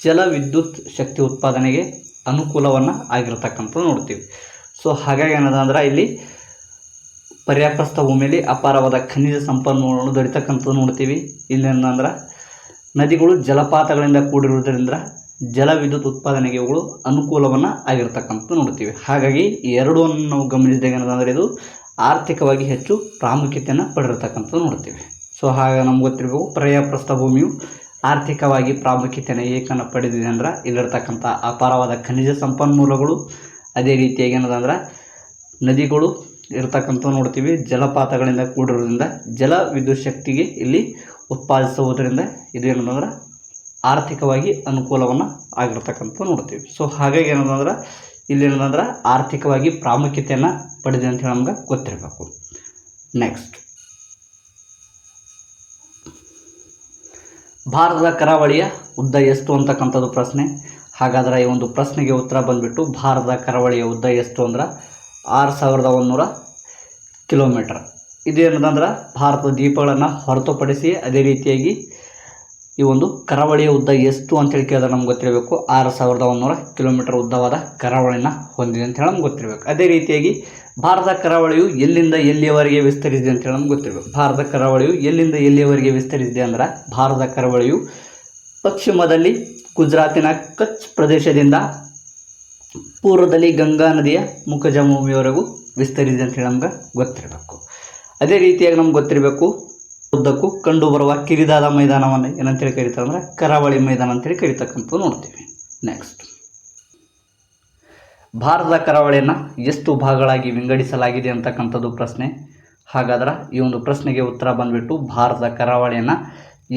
ಜಲ ವಿದ್ಯುತ್ ಶಕ್ತಿ ಉತ್ಪಾದನೆಗೆ ಅನುಕೂಲವನ್ನು ಆಗಿರ್ತಕ್ಕಂಥದ್ದು ನೋಡ್ತೀವಿ. ಸೊ ಹಾಗಾಗಿ ಏನದಂದ್ರೆ ಇಲ್ಲಿ ಪರ್ಯಾಯ ಪ್ರಸ್ಥಭೂಮಿಯಲ್ಲಿ ಅಪಾರವಾದ ಖನಿಜ ಸಂಪನ್ಮೂಲಗಳನ್ನು ದೊರೀತಕ್ಕಂಥದ್ದು ನೋಡ್ತೀವಿ. ಇಲ್ಲಿ ಏನಂದ್ರೆ ನದಿಗಳು ಜಲಪಾತಗಳಿಂದ ಕೂಡಿರುವುದರಿಂದ ಜಲ ವಿದ್ಯುತ್ ಉತ್ಪಾದನೆಗೆ ಇವುಗಳು ಅನುಕೂಲವನ್ನು ಆಗಿರ್ತಕ್ಕಂಥದ್ದು ನೋಡ್ತೀವಿ. ಹಾಗಾಗಿ ಈ ಎರಡನ್ನು ನಾವು ಗಮನಿಸಿದಾಗ ಏನಂದರೆ ಇದು ಆರ್ಥಿಕವಾಗಿ ಹೆಚ್ಚು ಪ್ರಾಮುಖ್ಯತೆಯನ್ನು ಪಡೆದಿರ್ತಕ್ಕಂಥದ್ದು ನೋಡ್ತೀವಿ. ಸೊ ಹಾಗೆ ನಮ್ಗೆ ಗೊತ್ತಿರಬೇಕು ಪರ್ಯಾಯ ಪ್ರಸ್ಥಭೂಮಿಯು ಆರ್ಥಿಕವಾಗಿ ಪ್ರಾಮುಖ್ಯತೆಯನ್ನು ಏಕನ್ನು ಪಡೆದಿದೆ ಅಂದ್ರೆ ಇಲ್ಲಿರ್ತಕ್ಕಂಥ ಅಪಾರವಾದ ಖನಿಜ ಸಂಪನ್ಮೂಲಗಳು, ಅದೇ ರೀತಿಯಾಗಿ ಏನದಂದ್ರೆ ನದಿಗಳು ಇರ್ತಕ್ಕಂಥ ನೋಡ್ತೀವಿ ಜಲಪಾತಗಳಿಂದ ಕೂಡಿರೋದ್ರಿಂದ ಜಲ ವಿದ್ಯುತ್ ಶಕ್ತಿಗೆ ಇಲ್ಲಿ ಉತ್ಪಾದಿಸುವುದರಿಂದ ಇದು ಏನಂದ್ರೆ ಆರ್ಥಿಕವಾಗಿ ಅನುಕೂಲವನ್ನು ಆಗಿರ್ತಕ್ಕಂಥ ನೋಡ್ತೀವಿ. ಸೊ ಹಾಗಾಗಿ ಏನಂದ್ರೆ ಇಲ್ಲಿ ಏನಂದ್ರೆ ಆರ್ಥಿಕವಾಗಿ ಪ್ರಾಮುಖ್ಯತೆಯನ್ನು ಪಡೆದಿದೆ ಅಂತ ಹೇಳಿ ನಮ್ಗೆ ಗೊತ್ತಿರಬೇಕು. ನೆಕ್ಸ್ಟ್, ಭಾರತದ ಕರಾವಳಿಯ ಉದ್ದ ಎಷ್ಟು ಅಂತಕ್ಕಂಥದ್ದು ಪ್ರಶ್ನೆ. ಹಾಗಾದ್ರೆ ಈ ಒಂದು ಪ್ರಶ್ನೆಗೆ ಉತ್ತರ ಬಂದುಬಿಟ್ಟು ಭಾರತದ ಕರಾವಳಿಯ ಉದ್ದ ಎಷ್ಟು ಅಂದ್ರೆ 6100 ಕಿಲೋಮೀಟರ್. ಇದು ಏನಂದ್ರೆ ಭಾರತದ ದ್ವೀಪಗಳನ್ನು ಹೊರತುಪಡಿಸಿ ಅದೇ ರೀತಿಯಾಗಿ ಈ ಒಂದು ಕರಾವಳಿಯ ಉದ್ದ ಎಷ್ಟು ಅಂತೇಳಿ ಕೇಳಿದ್ರೆ ನಮ್ಗೆ ಗೊತ್ತಿರಬೇಕು 6100 ಕಿಲೋಮೀಟರ್ ಉದ್ದವಾದ ಕರಾವಳಿನ ಹೊಂದಿದೆ ಅಂತ ಹೇಳಿ ನಮ್ಗೆ ಗೊತ್ತಿರಬೇಕು. ಅದೇ ರೀತಿಯಾಗಿ ಭಾರತ ಕರಾವಳಿಯು ಎಲ್ಲಿಂದ ಎಲ್ಲಿಯವರೆಗೆ ವಿಸ್ತರಿಸಿದೆ ಅಂತೇಳಿ ನಮ್ಗೆ ಗೊತ್ತಿರಬೇಕು. ಭಾರತ ಕರಾವಳಿಯು ಎಲ್ಲಿಂದ ಎಲ್ಲಿಯವರೆಗೆ ವಿಸ್ತರಿಸಿದೆ ಅಂದ್ರೆ ಭಾರತ ಕರಾವಳಿಯು ಪಶ್ಚಿಮದಲ್ಲಿ ಗುಜರಾತಿನ ಕಚ್ ಪ್ರದೇಶದಿಂದ ಪೂರ್ವದಲ್ಲಿ ಗಂಗಾ ನದಿಯ ಮುಖಜಭೂಮಿಯವರೆಗೂ ವಿಸ್ತರಿಸಿದೆ ಅಂತೇಳಿ ನಮ್ಗೆ ಗೊತ್ತಿರಬೇಕು. ಅದೇ ರೀತಿಯಾಗಿ ನಮ್ಗೆ ಗೊತ್ತಿರಬೇಕು ಉದ್ದಕ್ಕೂ ಕಂಡುಬರುವ ಕಿರಿದಾದ ಮೈದಾನವನ್ನು ಏನಂತೇಳಿ ಕರೀತಾರೆ ಅಂದರೆ ಕರಾವಳಿ ಮೈದಾನ ಅಂತೇಳಿ ಕರೀತಕ್ಕಂಥದ್ದು ನೋಡ್ತೀವಿ. ನೆಕ್ಸ್ಟ್, ಭಾರತದ ಕರಾವಳಿಯನ್ನು ಎಷ್ಟು ಭಾಗಗಳಾಗಿ ವಿಂಗಡಿಸಲಾಗಿದೆ ಅಂತಕ್ಕಂಥದ್ದು ಪ್ರಶ್ನೆ. ಹಾಗಾದ್ರೆ ಈ ಒಂದು ಪ್ರಶ್ನೆಗೆ ಉತ್ತರ ಬಂದುಬಿಟ್ಟು ಭಾರತದ ಕರಾವಳಿಯನ್ನು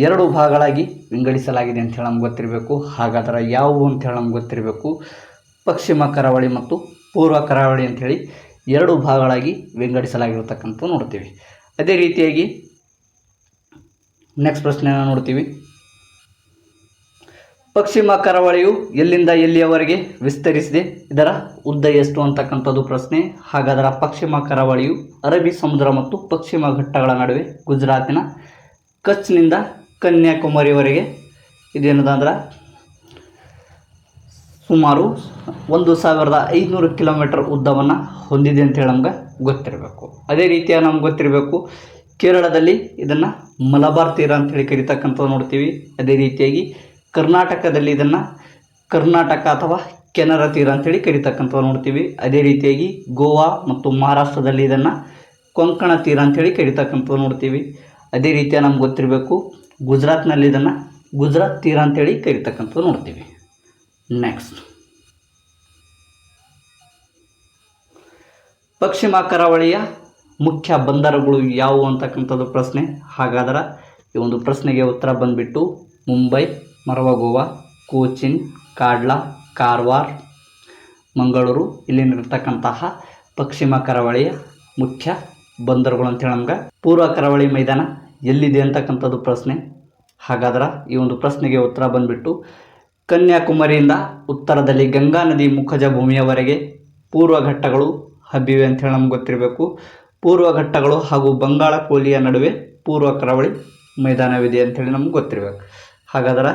2 ಭಾಗಗಳಾಗಿ ವಿಂಗಡಿಸಲಾಗಿದೆ ಅಂತೇಳಿ ನಮ್ಗೆ ಗೊತ್ತಿರಬೇಕು. ಹಾಗಾದ್ರೆ ಯಾವುವು ಅಂತೇಳಿ ನಮ್ಗೆ ಗೊತ್ತಿರಬೇಕು. ಪಶ್ಚಿಮ ಕರಾವಳಿ ಮತ್ತು ಪೂರ್ವ ಕರಾವಳಿ ಅಂಥೇಳಿ 2 ಭಾಗಗಳಾಗಿ ವಿಂಗಡಿಸಲಾಗಿರ್ತಕ್ಕಂಥ ನೋಡ್ತೀವಿ. ಅದೇ ರೀತಿಯಾಗಿ ನೆಕ್ಸ್ಟ್ ಪ್ರಶ್ನೆಯನ್ನು ನೋಡ್ತೀವಿ. ಪಶ್ಚಿಮ ಕರಾವಳಿಯು ಎಲ್ಲಿಂದ ಎಲ್ಲಿಯವರೆಗೆ ವಿಸ್ತರಿಸಿದೆ, ಇದರ ಉದ್ದ ಎಷ್ಟು ಅಂತಕ್ಕಂಥದ್ದು ಪ್ರಶ್ನೆ. ಹಾಗಾದರೆ ಪಶ್ಚಿಮ ಕರಾವಳಿಯು ಅರಬ್ಬಿ ಸಮುದ್ರ ಮತ್ತು ಪಶ್ಚಿಮ ಘಟ್ಟಗಳ ನಡುವೆ ಗುಜರಾತಿನ ಕಚ್ನಿಂದ ಕನ್ಯಾಕುಮಾರಿವರೆಗೆ ಇದೇನದಂದ್ರೆ ಸುಮಾರು 1500 ಕಿಲೋಮೀಟರ್ ಉದ್ದವನ್ನು ಹೊಂದಿದೆ ಅಂತೇಳಿ ನಮ್ಗೆ ಗೊತ್ತಿರಬೇಕು. ಅದೇ ರೀತಿಯಾಗಿ ನಮ್ಗೆ ಗೊತ್ತಿರಬೇಕು ಕೇರಳದಲ್ಲಿ ಇದನ್ನು ಮಲಬಾರ್ ತೀರ ಅಂತೇಳಿ ಕರೀತಕ್ಕಂಥದ್ದು ನೋಡ್ತೀವಿ. ಅದೇ ರೀತಿಯಾಗಿ ಕರ್ನಾಟಕದಲ್ಲಿ ಇದನ್ನು ಕರ್ನಾಟಕ ಅಥವಾ ಕೆನರಾ ತೀರ ಅಂತೇಳಿ ಕರೀತಕ್ಕಂಥದ್ದು ನೋಡ್ತೀವಿ. ಅದೇ ರೀತಿಯಾಗಿ ಗೋವಾ ಮತ್ತು ಮಹಾರಾಷ್ಟ್ರದಲ್ಲಿ ಇದನ್ನು ಕೊಂಕಣ ತೀರ ಅಂತೇಳಿ ಕರೀತಕ್ಕಂಥದ್ದು ನೋಡ್ತೀವಿ. ಅದೇ ರೀತಿಯಾಗಿ ನಮ್ಗೆ ಗೊತ್ತಿರಬೇಕು ಗುಜರಾತ್ನಲ್ಲಿ ಇದನ್ನು ಗುಜರಾತ್ ತೀರ ಅಂತೇಳಿ ಕರೀತಕ್ಕಂಥದ್ದು ನೋಡ್ತೀವಿ. ನೆಕ್ಸ್ಟ್, ಪಶ್ಚಿಮ ಕರಾವಳಿಯ ಮುಖ್ಯ ಬಂದರುಗಳು ಯಾವುವು ಅಂತಕ್ಕಂಥದ್ದು ಪ್ರಶ್ನೆ. ಹಾಗಾದ್ರೆ ಈ ಒಂದು ಪ್ರಶ್ನೆಗೆ ಉತ್ತರ ಬಂದುಬಿಟ್ಟು ಮುಂಬೈ, ಮರವಗೋವಾ, ಕೋಚಿನ್, ಕಾಡ್ಲಾ, ಕಾರವಾರ, ಮಂಗಳೂರು ಇಲ್ಲಿನಿರ್ತಕ್ಕಂತಹ ಪಶ್ಚಿಮ ಕರಾವಳಿಯ ಮುಖ್ಯ ಬಂದರುಗಳು ಅಂತೇಳಿ ನಮ್ಗೆ. ಪೂರ್ವ ಕರಾವಳಿ ಮೈದಾನ ಎಲ್ಲಿದೆ ಅಂತಕ್ಕಂಥದ್ದು ಪ್ರಶ್ನೆ. ಹಾಗಾದ್ರೆ ಈ ಒಂದು ಪ್ರಶ್ನೆಗೆ ಉತ್ತರ ಬಂದುಬಿಟ್ಟು ಕನ್ಯಾಕುಮಾರಿಯಿಂದ ಉತ್ತರದಲ್ಲಿ ಗಂಗಾ ನದಿ ಮುಖಜ ಭೂಮಿಯವರೆಗೆ ಪೂರ್ವ ಘಟ್ಟಗಳು ಹಬ್ಬಿವೆ ಅಂತೇಳಿ ನಮ್ಗೆ ಗೊತ್ತಿರಬೇಕು. ಪೂರ್ವ ಘಟ್ಟಗಳು ಹಾಗೂ ಬಂಗಾಳ ಕೊಲ್ಲಿಯ ನಡುವೆ ಪೂರ್ವ ಕರಾವಳಿ ಮೈದಾನವಿದೆ ಅಂಥೇಳಿ ನಮ್ಗೆ ಗೊತ್ತಿರಬೇಕು. ಹಾಗಾದ್ರೆ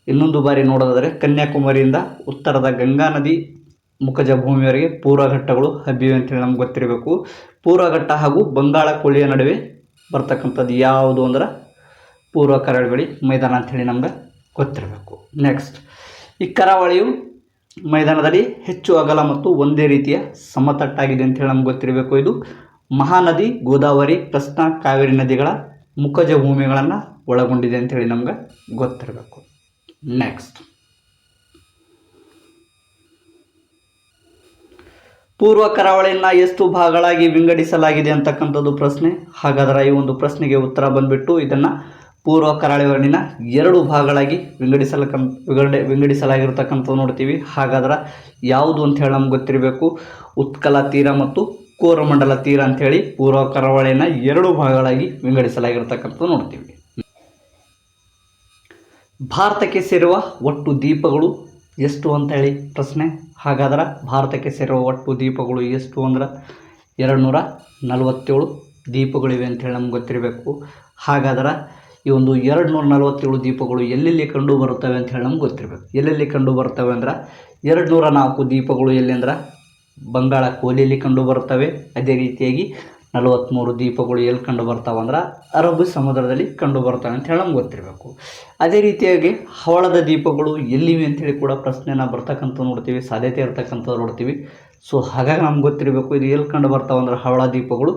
ಇನ್ನೊಂದು ಬಾರಿ ನೋಡೋದಾದರೆ ಕನ್ಯಾಕುಮಾರಿಯಿಂದ ಉತ್ತರದ ಗಂಗಾ ನದಿ ಮುಖಜ ಭೂಮಿಯವರೆಗೆ ಪೂರ್ವ ಘಟ್ಟಗಳು ಹಬ್ಬಿವೆ ಅಂತೇಳಿ ನಮ್ಗೆ ಗೊತ್ತಿರಬೇಕು. ಪೂರ್ವ ಘಟ್ಟ ಹಾಗೂ ಬಂಗಾಳ ಕೊಲ್ಲಿಯ ನಡುವೆ ಬರ್ತಕ್ಕಂಥದ್ದು ಯಾವುದು ಅಂದ್ರೆ ಪೂರ್ವ ಕರಾವಳಿ ಮೈದಾನ ಅಂಥೇಳಿ ನಮ್ಗೆ ಗೊತ್ತಿರಬೇಕು. ನೆಕ್ಸ್ಟ್, ಈ ಕರಾವಳಿಯು ಮೈದಾನದಲ್ಲಿ ಹೆಚ್ಚು ಅಗಲ ಮತ್ತು ಒಂದೇ ರೀತಿಯ ಸಮತಟ್ಟಾಗಿದೆ ಅಂತೇಳಿ ನಮ್ಗೆ ಗೊತ್ತಿರಬೇಕು. ಇದು ಮಹಾನದಿ, ಗೋದಾವರಿ, ಕೃಷ್ಣಾ, ಕಾವೇರಿ ನದಿಗಳ ಮುಖಜ ಭೂಮಿಗಳನ್ನು ಒಳಗೊಂಡಿದೆ ಅಂಥೇಳಿ ನಮ್ಗೆ ಗೊತ್ತಿರಬೇಕು. ನೆಕ್ಸ್ಟ್, ಪೂರ್ವ ಕರಾವಳಿಯನ್ನು ಎಷ್ಟು ಭಾಗಗಳಾಗಿ ವಿಂಗಡಿಸಲಾಗಿದೆ ಅಂತಕ್ಕಂಥದ್ದು ಪ್ರಶ್ನೆ. ಹಾಗಾದರೆ ಈ ಒಂದು ಪ್ರಶ್ನೆಗೆ ಉತ್ತರ ಬಂದುಬಿಟ್ಟು ಇದನ್ನು ಪೂರ್ವ ಕರಾವಳಿಯನ್ನ 2 ಭಾಗಗಳಾಗಿ ವಿಂಗಡಿಸಲಾಗಿರ್ತಕ್ಕಂಥದ್ದು ನೋಡ್ತೀವಿ. ಹಾಗಾದ್ರೆ ಯಾವುದು ಅಂತ ಹೇಳಿ ನಮ್ಗೆ ಗೊತ್ತಿರಬೇಕು. ಉತ್ಕಲ ತೀರ ಮತ್ತು ಕೋರಮಂಡಲ ತೀರ ಅಂಥೇಳಿ ಪೂರ್ವ ಕರಾವಳಿಯನ್ನು 2 ಭಾಗಗಳಾಗಿ ವಿಂಗಡಿಸಲಾಗಿರ್ತಕ್ಕಂಥದ್ದು ನೋಡ್ತೀವಿ. ಭಾರತಕ್ಕೆ ಸೇರುವ ಒಟ್ಟು ದ್ವೀಪಗಳು ಎಷ್ಟು ಅಂತ ಹೇಳಿ ಪ್ರಶ್ನೆ. ಹಾಗಾದ್ರೆ ಭಾರತಕ್ಕೆ ಸೇರುವ ಒಟ್ಟು ದ್ವೀಪಗಳು ಎಷ್ಟು ಅಂದ್ರೆ 247 ದ್ವೀಪಗಳಿವೆ ಅಂತೇಳಿ ನಮ್ಗೆ ಗೊತ್ತಿರಬೇಕು. ಹಾಗಾದ್ರೆ ಈ ಒಂದು 247 ದ್ವೀಪಗಳು ಎಲ್ಲೆಲ್ಲಿ ಕಂಡು ಬರುತ್ತವೆ ಅಂತ ಹೇಳಿ ನಮ್ಗೆ ಗೊತ್ತಿರಬೇಕು. ಎಲ್ಲೆಲ್ಲಿ ಕಂಡು ಬರ್ತವೆ ಅಂದ್ರೆ 204 ದ್ವೀಪಗಳು ಎಲ್ಲಿ ಅಂದ್ರೆ ಬಂಗಾಳ ಕೊಲ್ಲಿಯಲ್ಲಿ ಕಂಡು ಬರ್ತವೆ. ಅದೇ ರೀತಿಯಾಗಿ 43 ದ್ವೀಪಗಳು ಎಲ್ಲಿ ಕಂಡು ಬರ್ತಾವೆ ಅಂದ್ರೆ ಅರಬ್ಬ್ ಸಮುದ್ರದಲ್ಲಿ ಕಂಡು ಬರ್ತವೆ ಅಂತ ಹೇಳಿ ನಮ್ಗೆ ಗೊತ್ತಿರಬೇಕು. ಅದೇ ರೀತಿಯಾಗಿ ಹವಳದ ದ್ವೀಪಗಳು ಎಲ್ಲಿವೆ ಅಂಥೇಳಿ ಕೂಡ ಪ್ರಶ್ನೆನ ಬರ್ತಕ್ಕಂಥ ನೋಡ್ತೀವಿ, ಸಾಧ್ಯತೆ ಇರ್ತಕ್ಕಂಥದ್ದು ನೋಡ್ತೀವಿ. ಸೊ ಹಾಗಾಗಿ ನಮ್ಗೆ ಗೊತ್ತಿರಬೇಕು ಇದು ಎಲ್ಲಿ ಕಂಡು ಬರ್ತಾವೆ ಅಂದ್ರೆ ಹವಳ ದ್ವೀಪಗಳು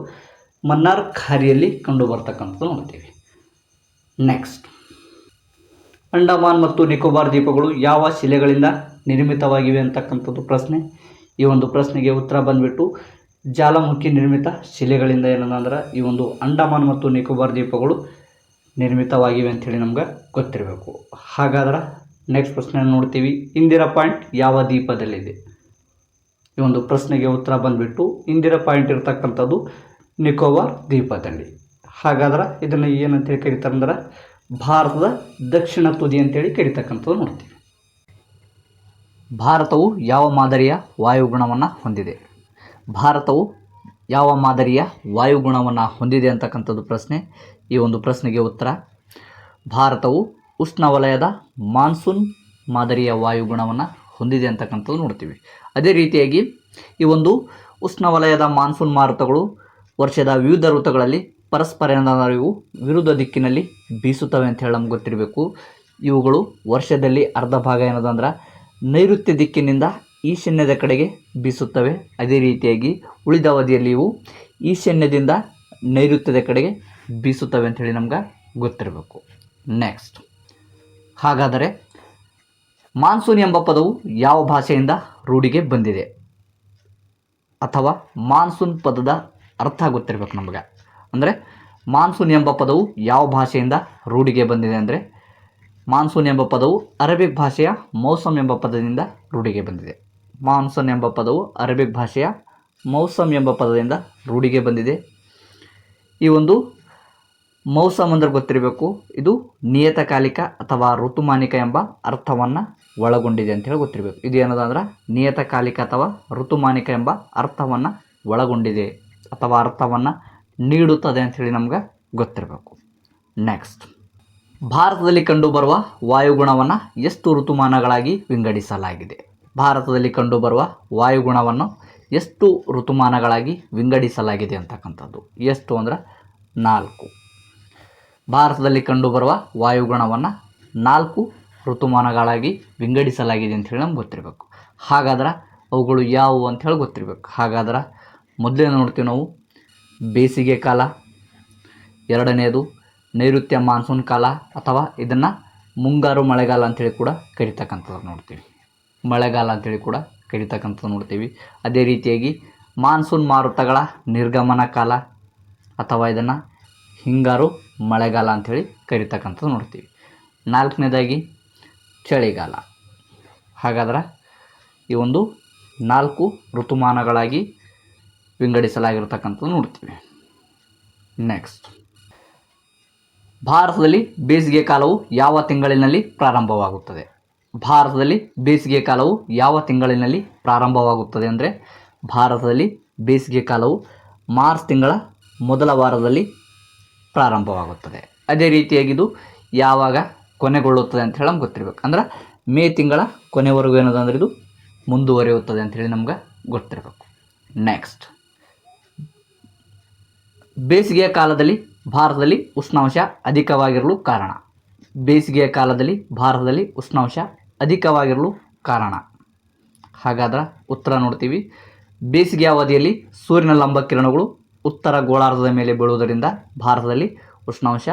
ಮನ್ನಾರ್ ಖಾರಿಯಲ್ಲಿ ಕಂಡು ಬರ್ತಕ್ಕಂಥದ್ದು ನೋಡ್ತೀವಿ. ನೆಕ್ಸ್ಟ್, ಅಂಡಮಾನ್ ಮತ್ತು ನಿಕೋಬಾರ್ ದ್ವೀಪಗಳು ಯಾವ ಶಿಲೆಗಳಿಂದ ನಿರ್ಮಿತವಾಗಿವೆ ಅಂತಕ್ಕಂಥದ್ದು ಪ್ರಶ್ನೆ. ಈ ಒಂದು ಪ್ರಶ್ನೆಗೆ ಉತ್ತರ ಬಂದುಬಿಟ್ಟು ಜ್ವಾಲಾಮುಖಿ ನಿರ್ಮಿತ ಶಿಲೆಗಳಿಂದ ಏನಂದ್ರೆ ಈ ಒಂದು ಅಂಡಮಾನ್ ಮತ್ತು ನಿಕೋಬಾರ್ ದ್ವೀಪಗಳು ನಿರ್ಮಿತವಾಗಿವೆ ಅಂಥೇಳಿ ನಮ್ಗೆ ಗೊತ್ತಿರಬೇಕು. ಹಾಗಾದ್ರೆ ನೆಕ್ಸ್ಟ್ ಪ್ರಶ್ನೆ ನೋಡ್ತೀವಿ, ಇಂದಿರಾ ಪಾಯಿಂಟ್ ಯಾವ ದ್ವೀಪದಲ್ಲಿದೆ? ಈ ಒಂದು ಪ್ರಶ್ನೆಗೆ ಉತ್ತರ ಬಂದುಬಿಟ್ಟು ಇಂದಿರಾ ಪಾಯಿಂಟ್ ಇರ್ತಕ್ಕಂಥದ್ದು ನಿಕೋಬಾರ್ ದ್ವೀಪದಲ್ಲಿ. ಹಾಗಾದ್ರೆ ಇದನ್ನು ಏನಂತೇಳಿ ಕರೀತಾರೆ ಅಂದ್ರೆ ಭಾರತದ ದಕ್ಷಿಣ ತುದಿ ಅಂತೇಳಿ ಕರೀತಕ್ಕಂಥದ್ದು ನೋಡ್ತೀವಿ. ಭಾರತವು ಯಾವ ಮಾದರಿಯ ವಾಯುಗುಣವನ್ನು ಹೊಂದಿದೆ? ಭಾರತವು ಯಾವ ಮಾದರಿಯ ವಾಯುಗುಣವನ್ನು ಹೊಂದಿದೆ ಅಂತಕ್ಕಂಥದ್ದು ಪ್ರಶ್ನೆ. ಈ ಒಂದು ಪ್ರಶ್ನೆಗೆ ಉತ್ತರ ಭಾರತವು ಉಷ್ಣವಲಯದ ಮಾನ್ಸೂನ್ ಮಾದರಿಯ ವಾಯುಗುಣವನ್ನು ಹೊಂದಿದೆ ಅಂತಕ್ಕಂಥದ್ದು ನೋಡ್ತೀವಿ. ಅದೇ ರೀತಿಯಾಗಿ ಈ ಒಂದು ಉಷ್ಣವಲಯದ ಮಾನ್ಸೂನ್ ಮಾರುತಗಳು ವರ್ಷದ ವಿವಿಧ ಋತುಗಳಲ್ಲಿ ಪರಸ್ಪರ ಇವು ವಿರುದ್ಧ ದಿಕ್ಕಿನಲ್ಲಿ ಬೀಸುತ್ತವೆ ಅಂತ ಹೇಳಿ ನಮ್ಗೆ ಗೊತ್ತಿರಬೇಕು. ಇವುಗಳು ವರ್ಷದಲ್ಲಿ ಅರ್ಧ ಭಾಗ ಏನದಂದ್ರೆ ನೈಋತ್ಯ ದಿಕ್ಕಿನಿಂದ ಈಶಾನ್ಯದ ಕಡೆಗೆ ಬೀಸುತ್ತವೆ. ಅದೇ ರೀತಿಯಾಗಿ ಉಳಿದ ಅವಧಿಯಲ್ಲಿ ಇವು ಈಶಾನ್ಯದಿಂದ ನೈಋತ್ಯದ ಕಡೆಗೆ ಬೀಸುತ್ತವೆ ಅಂಥೇಳಿ ನಮ್ಗೆ ಗೊತ್ತಿರಬೇಕು. ನೆಕ್ಸ್ಟ್, ಹಾಗಾದರೆ ಮಾನ್ಸೂನ್ ಎಂಬ ಪದವು ಯಾವ ಭಾಷೆಯಿಂದ ರೂಢಿಗೆ ಬಂದಿದೆ? ಅಥವಾ ಮಾನ್ಸೂನ್ ಪದದ ಅರ್ಥ ಗೊತ್ತಿರಬೇಕು ನಮಗೆ. ಅಂದರೆ ಮಾನ್ಸೂನ್ ಎಂಬ ಪದವು ಯಾವ ಭಾಷೆಯಿಂದ ರೂಢಿಗೆ ಬಂದಿದೆ ಅಂದರೆ ಮಾನ್ಸೂನ್ ಎಂಬ ಪದವು ಅರೇಬಿಕ್ ಭಾಷೆಯ ಮೌಸಮ್ ಎಂಬ ಪದದಿಂದ ರೂಢಿಗೆ ಬಂದಿದೆ. ಮಾನ್ಸೂನ್ ಎಂಬ ಪದವು ಅರೇಬಿಕ್ ಭಾಷೆಯ ಮೌಸಮ್ ಎಂಬ ಪದದಿಂದ ರೂಢಿಗೆ ಬಂದಿದೆ. ಈ ಒಂದು ಮೌಸಮ್ ಅಂದರೆ ಗೊತ್ತಿರಬೇಕು, ಇದು ನಿಯತಕಾಲಿಕ ಅಥವಾ ಋತುಮಾನಿಕ ಎಂಬ ಅರ್ಥವನ್ನು ಒಳಗೊಂಡಿದೆ ಅಂತೇಳಿ ಗೊತ್ತಿರಬೇಕು. ಇದು ಏನದ ಅಂದ್ರೆ ನಿಯತಕಾಲಿಕ ಅಥವಾ ಋತುಮಾನಿಕ ಎಂಬ ಅರ್ಥವನ್ನು ಒಳಗೊಂಡಿದೆ ಅಥವಾ ಅರ್ಥವನ್ನು ನೀಡುತ್ತದೆ ಅಂಥೇಳಿ ನಮ್ಗೆ ಗೊತ್ತಿರಬೇಕು. ನೆಕ್ಸ್ಟ್, ಭಾರತದಲ್ಲಿ ಕಂಡುಬರುವ ವಾಯುಗುಣವನ್ನು ಎಷ್ಟು ಋತುಮಾನಗಳಾಗಿ ವಿಂಗಡಿಸಲಾಗಿದೆ? ಭಾರತದಲ್ಲಿ ಕಂಡುಬರುವ ವಾಯುಗುಣವನ್ನು ಎಷ್ಟು ಋತುಮಾನಗಳಾಗಿ ವಿಂಗಡಿಸಲಾಗಿದೆ ಅಂತಕ್ಕಂಥದ್ದು ಎಷ್ಟು ಅಂದ್ರೆ 4. ಭಾರತದಲ್ಲಿ ಕಂಡುಬರುವ ವಾಯುಗುಣವನ್ನು 4 ಋತುಮಾನಗಳಾಗಿ ವಿಂಗಡಿಸಲಾಗಿದೆ ಅಂಥೇಳಿ ನಮ್ಗೆ ಗೊತ್ತಿರಬೇಕು. ಹಾಗಾದ್ರೆ ಅವುಗಳು ಯಾವುವು ಅಂಥೇಳಿ ಗೊತ್ತಿರಬೇಕು. ಹಾಗಾದ್ರೆ ಮೊದಲೇ ನೋಡ್ತೀವಿ ನಾವು ಬೇಸಿಗೆ ಕಾಲ, ಎರಡನೇದು ನೈಋತ್ಯ ಮಾನ್ಸೂನ್ ಕಾಲ ಅಥವಾ ಇದನ್ನು ಮುಂಗಾರು ಮಳೆಗಾಲ ಅಂಥೇಳಿ ಕೂಡ ಕರಿತಕ್ಕಂಥದ್ದು ನೋಡ್ತೀವಿ. ಮಳೆಗಾಲ ಅಂಥೇಳಿ ಕೂಡ ಕರಿತಕ್ಕಂಥದ್ದು ನೋಡ್ತೀವಿ. ಅದೇ ರೀತಿಯಾಗಿ ಮಾನ್ಸೂನ್ ಮಾರುತಗಳ ನಿರ್ಗಮನ ಕಾಲ ಅಥವಾ ಇದನ್ನು ಹಿಂಗಾರು ಮಳೆಗಾಲ ಅಂಥೇಳಿ ಕರಿತಕ್ಕಂಥದ್ದು ನೋಡ್ತೀವಿ. 4ನೇದಾಗಿ ಚಳಿಗಾಲ. ಹಾಗಾದ್ರೆ ಈ ಒಂದು 4 ಋತುಮಾನಗಳಾಗಿ ವಿಂಗಡಿಸಲಾಗಿರ್ತಕ್ಕಂಥದ್ದು ನೋಡ್ತೀವಿ. ನೆಕ್ಸ್ಟ್, ಭಾರತದಲ್ಲಿ ಬೇಸಿಗೆ ಕಾಲವು ಯಾವ ತಿಂಗಳಿನಲ್ಲಿ ಪ್ರಾರಂಭವಾಗುತ್ತದೆ? ಭಾರತದಲ್ಲಿ ಬೇಸಿಗೆ ಕಾಲವು ಯಾವ ತಿಂಗಳಿನಲ್ಲಿ ಪ್ರಾರಂಭವಾಗುತ್ತದೆ ಅಂದರೆ ಭಾರತದಲ್ಲಿ ಬೇಸಿಗೆ ಕಾಲವು ಮಾರ್ಚ್ ತಿಂಗಳ ಮೊದಲ ವಾರದಲ್ಲಿ ಪ್ರಾರಂಭವಾಗುತ್ತದೆ. ಅದೇ ರೀತಿಯಾಗಿದು ಯಾವಾಗ ಕೊನೆಗೊಳ್ಳುತ್ತದೆ ಅಂತ ಹೇಳಿ ನಮ್ಗೆ ಗೊತ್ತಿರಬೇಕು. ಅಂದ್ರೆ ಮೇ ತಿಂಗಳ ಕೊನೆವರೆಗೂ ಏನದಂದ್ರೆ ಇದು ಮುಂದುವರಿಯುತ್ತದೆ ಅಂಥೇಳಿ ನಮ್ಗೆ ಗೊತ್ತಿರಬೇಕು. ನೆಕ್ಸ್ಟ್, ಬೇಸಿಗೆಯ ಕಾಲದಲ್ಲಿ ಭಾರತದಲ್ಲಿ ಉಷ್ಣಾಂಶ ಅಧಿಕವಾಗಿರಲು ಕಾರಣ? ಬೇಸಿಗೆಯ ಕಾಲದಲ್ಲಿ ಭಾರತದಲ್ಲಿ ಉಷ್ಣಾಂಶ ಅಧಿಕವಾಗಿರಲು ಕಾರಣ? ಹಾಗಾದ್ರೆ ಉತ್ತರ ನೋಡ್ತೀವಿ, ಬೇಸಿಗೆ ಅವಧಿಯಲ್ಲಿ ಸೂರ್ಯನ ಲಂಬ ಕಿರಣಗಳು ಉತ್ತರ ಗೋಳಾರ್ಧದ ಮೇಲೆ ಬೀಳುವುದರಿಂದ ಭಾರತದಲ್ಲಿ ಉಷ್ಣಾಂಶ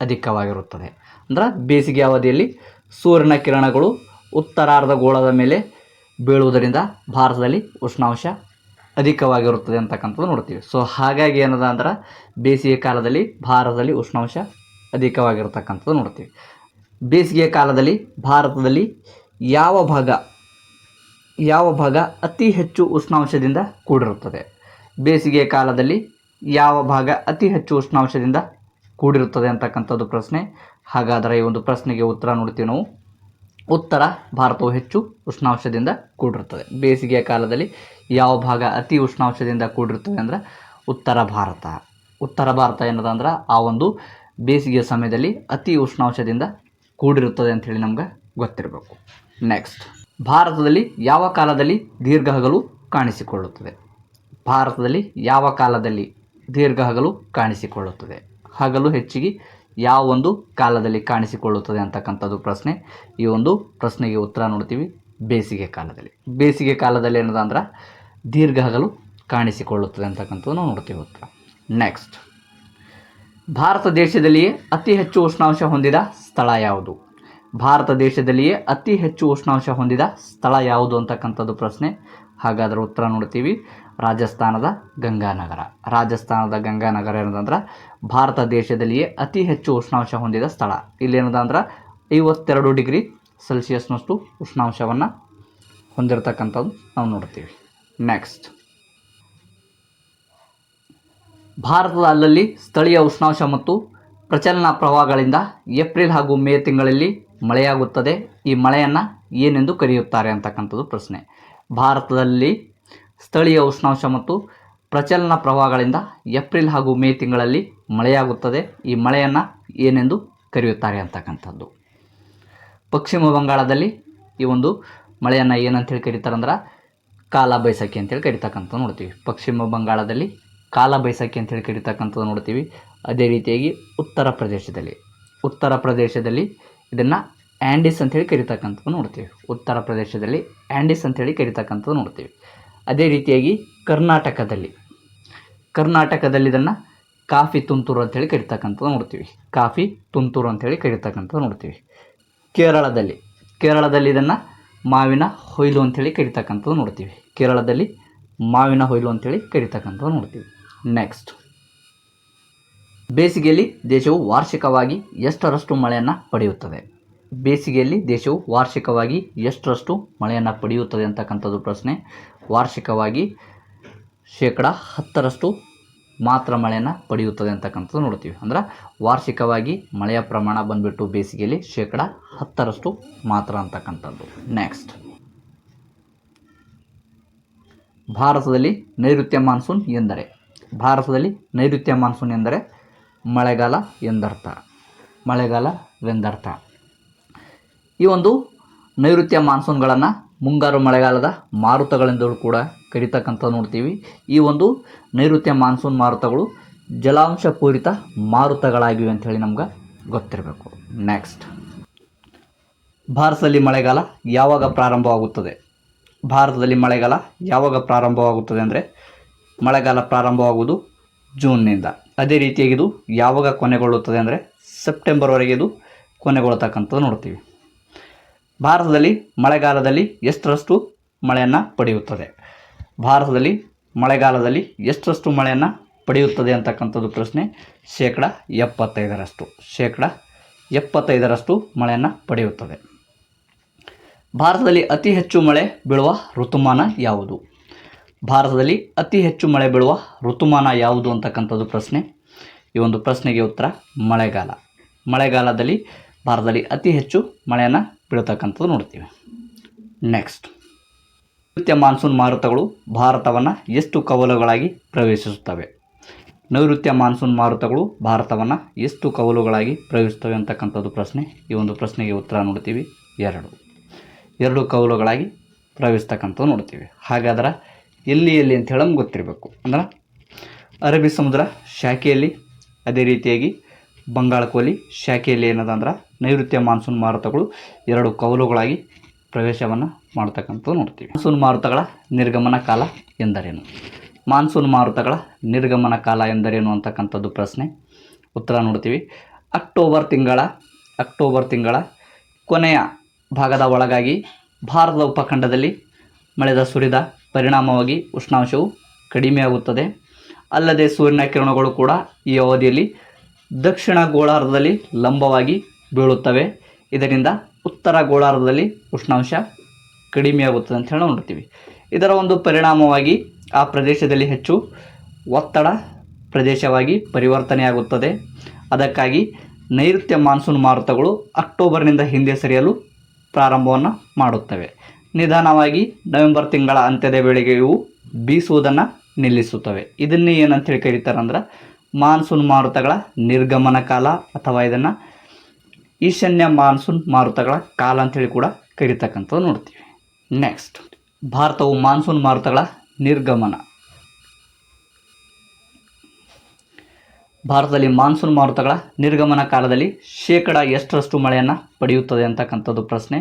ಅಧಿಕವಾಗಿರುತ್ತದೆ. ಅಂದ್ರೆ ಬೇಸಿಗೆ ಅವಧಿಯಲ್ಲಿ ಸೂರ್ಯನ ಕಿರಣಗಳು ಉತ್ತರಾರ್ಧ ಗೋಳದ ಮೇಲೆ ಬೀಳುವುದರಿಂದ ಭಾರತದಲ್ಲಿ ಉಷ್ಣಾಂಶ ಅಧಿಕವಾಗಿರುತ್ತದೆ ಅಂತಕ್ಕಂಥದ್ದು ನೋಡ್ತೀವಿ. ಸೊ ಹಾಗಾಗಿ ಏನದ ಅಂದ್ರೆ ಬೇಸಿಗೆ ಕಾಲದಲ್ಲಿ ಭಾರತದಲ್ಲಿ ಉಷ್ಣಾಂಶ ಅಧಿಕವಾಗಿರ್ತಕ್ಕಂಥದ್ದು ನೋಡ್ತೀವಿ. ಬೇಸಿಗೆ ಕಾಲದಲ್ಲಿ ಭಾರತದಲ್ಲಿ ಯಾವ ಭಾಗ ಅತಿ ಹೆಚ್ಚು ಉಷ್ಣಾಂಶದಿಂದ ಕೂಡಿರುತ್ತದೆ? ಬೇಸಿಗೆ ಕಾಲದಲ್ಲಿ ಯಾವ ಭಾಗ ಅತಿ ಹೆಚ್ಚು ಉಷ್ಣಾಂಶದಿಂದ ಕೂಡಿರುತ್ತದೆ ಅಂತಕ್ಕಂಥದ್ದು ಪ್ರಶ್ನೆ. ಹಾಗಾದರೆ ಈ ಒಂದು ಪ್ರಶ್ನೆಗೆ ಉತ್ತರ ನೋಡ್ತೀವಿ ನಾವು. ಉತ್ತರ ಭಾರತವು ಹೆಚ್ಚು ಉಷ್ಣಾಂಶದಿಂದ ಕೂಡಿರುತ್ತದೆ. ಬೇಸಿಗೆಯ ಕಾಲದಲ್ಲಿ ಯಾವ ಭಾಗ ಅತಿ ಉಷ್ಣಾಂಶದಿಂದ ಕೂಡಿರುತ್ತದೆ ಅಂದರೆ ಉತ್ತರ ಭಾರತ. ಉತ್ತರ ಭಾರತ ಏನದಂದ್ರೆ ಆ ಒಂದು ಬೇಸಿಗೆಯ ಸಮಯದಲ್ಲಿ ಅತಿ ಉಷ್ಣಾಂಶದಿಂದ ಕೂಡಿರುತ್ತದೆ ಅಂಥೇಳಿ ನಮ್ಗೆ ಗೊತ್ತಿರಬೇಕು. ನೆಕ್ಸ್ಟ್, ಭಾರತದಲ್ಲಿ ಯಾವ ಕಾಲದಲ್ಲಿ ದೀರ್ಘ ಹಗಲು ಕಾಣಿಸಿಕೊಳ್ಳುತ್ತದೆ? ಭಾರತದಲ್ಲಿ ಯಾವ ಕಾಲದಲ್ಲಿ ದೀರ್ಘ ಹಗಲು ಕಾಣಿಸಿಕೊಳ್ಳುತ್ತದೆ? ಹಗಲು ಹೆಚ್ಚಿಗೆ ಯಾವ ಒಂದು ಕಾಲದಲ್ಲಿ ಕಾಣಿಸಿಕೊಳ್ಳುತ್ತದೆ ಅಂತಕ್ಕಂಥದ್ದು ಪ್ರಶ್ನೆ. ಈ ಒಂದು ಪ್ರಶ್ನೆಗೆ ಉತ್ತರ ನೋಡ್ತೀವಿ ಬೇಸಿಗೆ ಕಾಲದಲ್ಲಿ. ಬೇಸಿಗೆ ಕಾಲದಲ್ಲಿ ಏನದಂದ್ರೆ ದೀರ್ಘ ಹಗಲು ಕಾಣಿಸಿಕೊಳ್ಳುತ್ತದೆ ಅಂತಕ್ಕಂಥದ್ದು ನಾವು ನೋಡ್ತೀವಿ ಉತ್ತರ. ನೆಕ್ಸ್ಟ್, ಭಾರತ ದೇಶದಲ್ಲಿಯೇ ಅತಿ ಹೆಚ್ಚು ಉಷ್ಣಾಂಶ ಹೊಂದಿದ ಸ್ಥಳ ಯಾವುದು? ಭಾರತ ದೇಶದಲ್ಲಿಯೇ ಅತಿ ಹೆಚ್ಚು ಉಷ್ಣಾಂಶ ಹೊಂದಿದ ಸ್ಥಳ ಯಾವುದು ಅಂತಕ್ಕಂಥದ್ದು ಪ್ರಶ್ನೆ. ಹಾಗಾದರೆ ಉತ್ತರ ನೋಡ್ತೀವಿ ರಾಜಸ್ಥಾನದ ಗಂಗಾನಗರ. ರಾಜಸ್ಥಾನದ ಗಂಗಾನಗರ ಏನದಂದ್ರೆ ಭಾರತ ದೇಶದಲ್ಲಿಯೇ ಅತಿ ಹೆಚ್ಚು ಉಷ್ಣಾಂಶ ಹೊಂದಿದ ಸ್ಥಳ. ಇಲ್ಲಿ ಏನದಂದ್ರೆ 52 ಡಿಗ್ರಿ ಸೆಲ್ಸಿಯಸ್ನಷ್ಟು ಉಷ್ಣಾಂಶವನ್ನು ಹೊಂದಿರತಕ್ಕಂಥದ್ದು ನಾವು ನೋಡ್ತೀವಿ. ನೆಕ್ಸ್ಟ್, ಭಾರತದ ಅಲ್ಲಲ್ಲಿ ಸ್ಥಳೀಯ ಉಷ್ಣಾಂಶ ಮತ್ತು ಪ್ರಚಲನ ಪ್ರವಾಹಗಳಿಂದ ಏಪ್ರಿಲ್ ಹಾಗೂ ಮೇ ತಿಂಗಳಲ್ಲಿ ಮಳೆಯಾಗುತ್ತದೆ. ಈ ಮಳೆಯನ್ನು ಏನೆಂದು ಕರೆಯುತ್ತಾರೆ ಅಂತಕ್ಕಂಥದ್ದು ಪ್ರಶ್ನೆ. ಭಾರತದಲ್ಲಿ ಸ್ಥಳೀಯ ಉಷ್ಣಾಂಶ ಮತ್ತು ಪ್ರಚಲನ ಪ್ರವಾಹಗಳಿಂದ ಏಪ್ರಿಲ್ ಹಾಗೂ ಮೇ ತಿಂಗಳಲ್ಲಿ ಮಳೆಯಾಗುತ್ತದೆ. ಈ ಮಳೆಯನ್ನು ಏನೆಂದು ಕರೆಯುತ್ತಾರೆ ಅಂತಕ್ಕಂಥದ್ದು. ಪಶ್ಚಿಮ ಬಂಗಾಳದಲ್ಲಿ ಈ ಒಂದು ಮಳೆಯನ್ನು ಏನಂತೇಳಿ ಕರೀತಾರೆ ಅಂದ್ರೆ ಕಾಲ ಬೈಸಾಖಿ ಅಂತೇಳಿ ಕರಿತಕ್ಕಂಥದ್ದು ನೋಡ್ತೀವಿ. ಪಶ್ಚಿಮ ಬಂಗಾಳದಲ್ಲಿ ಕಾಲ ಬೈಸಾಖಿ ಅಂತೇಳಿ ಕರಿತಕ್ಕಂಥದ್ದು ನೋಡ್ತೀವಿ. ಅದೇ ರೀತಿಯಾಗಿ ಉತ್ತರ ಪ್ರದೇಶದಲ್ಲಿ ಇದನ್ನು ಆ್ಯಂಡಿಸ್ ಅಂತೇಳಿ ಕರಿತಕ್ಕಂಥದ್ದು ನೋಡ್ತೀವಿ. ಉತ್ತರ ಪ್ರದೇಶದಲ್ಲಿ ಆ್ಯಂಡಿಸ್ ಅಂತೇಳಿ ಕರಿತಕ್ಕಂಥದ್ದು ನೋಡ್ತೀವಿ. ಅದೇ ರೀತಿಯಾಗಿ ಕರ್ನಾಟಕದಲ್ಲಿ ಇದನ್ನು ಕಾಫಿ ತುಂತುರು ಅಂತೇಳಿ ಕರಿತಕ್ಕಂಥದ್ದು ನೋಡ್ತೀವಿ. ಕಾಫಿ ತುಂತುರು ಅಂತೇಳಿ ಕರಿತಕ್ಕಂಥದ್ದು ನೋಡ್ತೀವಿ. ಕೇರಳದಲ್ಲಿ ಇದನ್ನು ಮಾವಿನ ಹೊಯ್ಲು ಅಂತೇಳಿ ಕರಿತಕ್ಕಂಥದ್ದು ನೋಡ್ತೀವಿ. ಕೇರಳದಲ್ಲಿ ಮಾವಿನ ಹೊಯ್ಲು ಅಂತೇಳಿ ಕರಿತಕ್ಕಂಥದ್ದು ನೋಡ್ತೀವಿ. ನೆಕ್ಸ್ಟ್, ಬೇಸಿಗೆಯಲ್ಲಿ ದೇಶವು ವಾರ್ಷಿಕವಾಗಿ ಎಷ್ಟರಷ್ಟು ಮಳೆಯನ್ನು ಪಡೆಯುತ್ತದೆ? ಬೇಸಿಗೆಯಲ್ಲಿ ದೇಶವು ವಾರ್ಷಿಕವಾಗಿ ಎಷ್ಟರಷ್ಟು ಮಳೆಯನ್ನು ಪಡೆಯುತ್ತದೆ ಅಂತಕ್ಕಂಥದ್ದು ಪ್ರಶ್ನೆ. ವಾರ್ಷಿಕವಾಗಿ 10% ಮಾತ್ರ ಮಳೆಯನ್ನು ಪಡೆಯುತ್ತದೆ ಅಂತಕ್ಕಂಥದ್ದು ನೋಡ್ತೀವಿ. ಅಂದ್ರೆ ವಾರ್ಷಿಕವಾಗಿ ಮಳೆಯ ಪ್ರಮಾಣ ಬಂದುಬಿಟ್ಟು ಬೇಸಿಗೆಯಲ್ಲಿ 10% ಮಾತ್ರ ಅಂತಕ್ಕಂಥದ್ದು. ನೆಕ್ಸ್ಟ್, ಭಾರತದಲ್ಲಿ ನೈಋತ್ಯ ಮಾನ್ಸೂನ್ ಎಂದರೆ? ಭಾರತದಲ್ಲಿ ನೈಋತ್ಯ ಮಾನ್ಸೂನ್ ಎಂದರೆ ಮಳೆಗಾಲವೆಂದರ್ಥ. ಈ ಒಂದು ನೈಋತ್ಯ ಮಾನ್ಸೂನ್ಗಳನ್ನು ಮುಂಗಾರು ಮಳೆಗಾಲದ ಮಾರುತಗಳೆಂದು ಕೂಡ ಕರೀತಕ್ಕಂಥದ್ದು ನೋಡ್ತೀವಿ. ಈ ಒಂದು ನೈಋತ್ಯ ಮಾನ್ಸೂನ್ ಮಾರುತಗಳು ಜಲಾಂಶಪೂರಿತ ಮಾರುತಗಳಾಗಿವೆ ಅಂಥೇಳಿ ನಮ್ಗೆ ಗೊತ್ತಿರಬೇಕು. ನೆಕ್ಸ್ಟ್, ಭಾರತದಲ್ಲಿ ಮಳೆಗಾಲ ಯಾವಾಗ ಪ್ರಾರಂಭವಾಗುತ್ತದೆ? ಭಾರತದಲ್ಲಿ ಮಳೆಗಾಲ ಯಾವಾಗ ಪ್ರಾರಂಭವಾಗುತ್ತದೆ ಅಂದರೆ ಮಳೆಗಾಲ ಪ್ರಾರಂಭವಾಗುವುದು ಜೂನ್ನಿಂದ. ಅದೇ ರೀತಿಯಾಗಿ ಇದು ಯಾವಾಗ ಕೊನೆಗೊಳ್ಳುತ್ತದೆ ಅಂದರೆ ಸೆಪ್ಟೆಂಬರ್ವರೆಗೆ ಇದು ಕೊನೆಗೊಳ್ಳತಕ್ಕಂಥದ್ದು ನೋಡ್ತೀವಿ. ಭಾರತದಲ್ಲಿ ಮಳೆಗಾಲದಲ್ಲಿ ಎಷ್ಟರಷ್ಟು ಮಳೆಯನ್ನು ಪಡೆಯುತ್ತದೆ? ಭಾರತದಲ್ಲಿ ಮಳೆಗಾಲದಲ್ಲಿ ಎಷ್ಟರಷ್ಟು ಮಳೆಯನ್ನು ಪಡೆಯುತ್ತದೆ ಅಂತಕ್ಕಂಥದ್ದು ಪ್ರಶ್ನೆ. 75%. 75% ಮಳೆಯನ್ನು ಪಡೆಯುತ್ತದೆ. ಭಾರತದಲ್ಲಿ ಅತಿ ಹೆಚ್ಚು ಮಳೆ ಬೀಳುವ ಋತುಮಾನ ಯಾವುದು? ಭಾರತದಲ್ಲಿ ಅತಿ ಹೆಚ್ಚು ಮಳೆ ಬೀಳುವ ಋತುಮಾನ ಯಾವುದು ಅಂತಕ್ಕಂಥದ್ದು ಪ್ರಶ್ನೆ. ಈ ಒಂದು ಪ್ರಶ್ನೆಗೆ ಉತ್ತರ ಮಳೆಗಾಲದಲ್ಲಿ ಭಾರತದಲ್ಲಿ ಅತಿ ಹೆಚ್ಚು ಮಳೆಯನ್ನು ಬೀಳತಕ್ಕಂಥದ್ದು ನೋಡ್ತೀವಿ. ನೆಕ್ಸ್ಟ್, ನೈಋತ್ಯ ಮಾನ್ಸೂನ್ ಮಾರುತಗಳು ಭಾರತವನ್ನು ಎಷ್ಟು ಕವಲುಗಳಾಗಿ ಪ್ರವೇಶಿಸುತ್ತವೆ? ನೈಋತ್ಯ ಮಾನ್ಸೂನ್ ಮಾರುತಗಳು ಭಾರತವನ್ನು ಎಷ್ಟು ಕವಲುಗಳಾಗಿ ಪ್ರವೇಶಿಸುತ್ತವೆ ಅಂತಕ್ಕಂಥದ್ದು ಪ್ರಶ್ನೆ. ಈ ಒಂದು ಪ್ರಶ್ನೆಗೆ ಉತ್ತರ ನೋಡ್ತೀವಿ 2 ಕವಲುಗಳಾಗಿ ಪ್ರವೇಶಿಸ್ತಕ್ಕಂಥದ್ದು ನೋಡ್ತೀವಿ. ಹಾಗಾದ್ರೆ ಎಲ್ಲಿ ಅಂತ ಹೇಳೋದು ಗೊತ್ತಿರಬೇಕು. ಅಂದ್ರೆ ಅರಬ್ಬಿ ಸಮುದ್ರ ಶಾಖೆಯಲ್ಲಿ, ಅದೇ ರೀತಿಯಾಗಿ ಬಂಗಾಳ ಕೊಲ್ಲಿ ಶಾಖೆಯಲ್ಲಿ ಏನದಂದ್ರೆ ನೈಋತ್ಯ ಮಾನ್ಸೂನ್ ಮಾರುತಗಳು 2 ಕವಲುಗಳಾಗಿ ಪ್ರವೇಶವನ್ನು ಮಾಡ್ತಕ್ಕಂಥದ್ದು ನೋಡ್ತೀವಿ. ಮಾನ್ಸೂನ್ ಮಾರುತಗಳ ನಿರ್ಗಮನ ಕಾಲ ಎಂದರೇನು? ಮಾನ್ಸೂನ್ ಮಾರುತಗಳ ನಿರ್ಗಮನ ಕಾಲ ಎಂದರೇನು ಅಂತಕ್ಕಂಥದ್ದು ಪ್ರಶ್ನೆ. ಉತ್ತರ ನೋಡ್ತೀವಿ ಅಕ್ಟೋಬರ್ ತಿಂಗಳ ಕೊನೆಯ ಭಾಗದ ಒಳಗಾಗಿ ಭಾರತದ ಉಪಖಂಡದಲ್ಲಿ ಮಳೆದ ಸುರಿದ ಪರಿಣಾಮವಾಗಿ ಉಷ್ಣಾಂಶವು ಕಡಿಮೆಯಾಗುತ್ತದೆ. ಅಲ್ಲದೆ ಸೂರ್ಯನ ಕಿರಣಗಳು ಕೂಡ ಈ ಅವಧಿಯಲ್ಲಿ ದಕ್ಷಿಣ ಗೋಳಾರ್ಧದಲ್ಲಿ ಲಂಬವಾಗಿ ಬೀಳುತ್ತವೆ. ಇದರಿಂದ ಉತ್ತರ ಗೋಳಾರ್ಧದಲ್ಲಿ ಉಷ್ಣಾಂಶ ಕಡಿಮೆಯಾಗುತ್ತದೆ ಅಂತ ಹೇಳಿ ನೋಡ್ತೀವಿ. ಇದರ ಒಂದು ಪರಿಣಾಮವಾಗಿ ಆ ಪ್ರದೇಶದಲ್ಲಿ ಹೆಚ್ಚು ಒತ್ತಡ ಪ್ರದೇಶವಾಗಿ ಪರಿವರ್ತನೆಯಾಗುತ್ತದೆ. ಅದಕ್ಕಾಗಿ ನೈಋತ್ಯ ಮಾನ್ಸೂನ್ ಮಾರುತಗಳು ಅಕ್ಟೋಬರ್ನಿಂದ ಹಿಂದೆ ಸರಿಯಲು ಪ್ರಾರಂಭವನ್ನು ಮಾಡುತ್ತವೆ. ನಿಧಾನವಾಗಿ ನವೆಂಬರ್ ತಿಂಗಳ ಅಂತ್ಯದ ವೇಳೆಗೆ ಇವು ಬೀಸುವುದನ್ನು ನಿಲ್ಲಿಸುತ್ತವೆ. ಇದನ್ನೇ ಏನಂತೇಳಿ ಕರೀತಾರಂದ್ರೆ ಮಾನ್ಸೂನ್ ಮಾರುತಗಳ ನಿರ್ಗಮನ ಕಾಲ ಅಥವಾ ಇದನ್ನು ಈಶಾನ್ಯ ಮಾನ್ಸೂನ್ ಮಾರುತಗಳ ಕಾಲ ಅಂತೇಳಿ ಕೂಡ ಕರೀತಕ್ಕಂಥದ್ದು ನೋಡ್ತೀವಿ. ನೆಕ್ಸ್ಟ್, ಭಾರತವು ಮಾನ್ಸೂನ್ ಮಾರುತಗಳ ನಿರ್ಗಮನ. ಭಾರತದಲ್ಲಿ ಮಾನ್ಸೂನ್ ಮಾರುತಗಳ ನಿರ್ಗಮನ ಕಾಲದಲ್ಲಿ ಶೇಕಡ ಎಷ್ಟರಷ್ಟು ಮಳೆಯನ್ನು ಪಡೆಯುತ್ತದೆ ಅಂತಕ್ಕಂಥದ್ದು ಪ್ರಶ್ನೆ.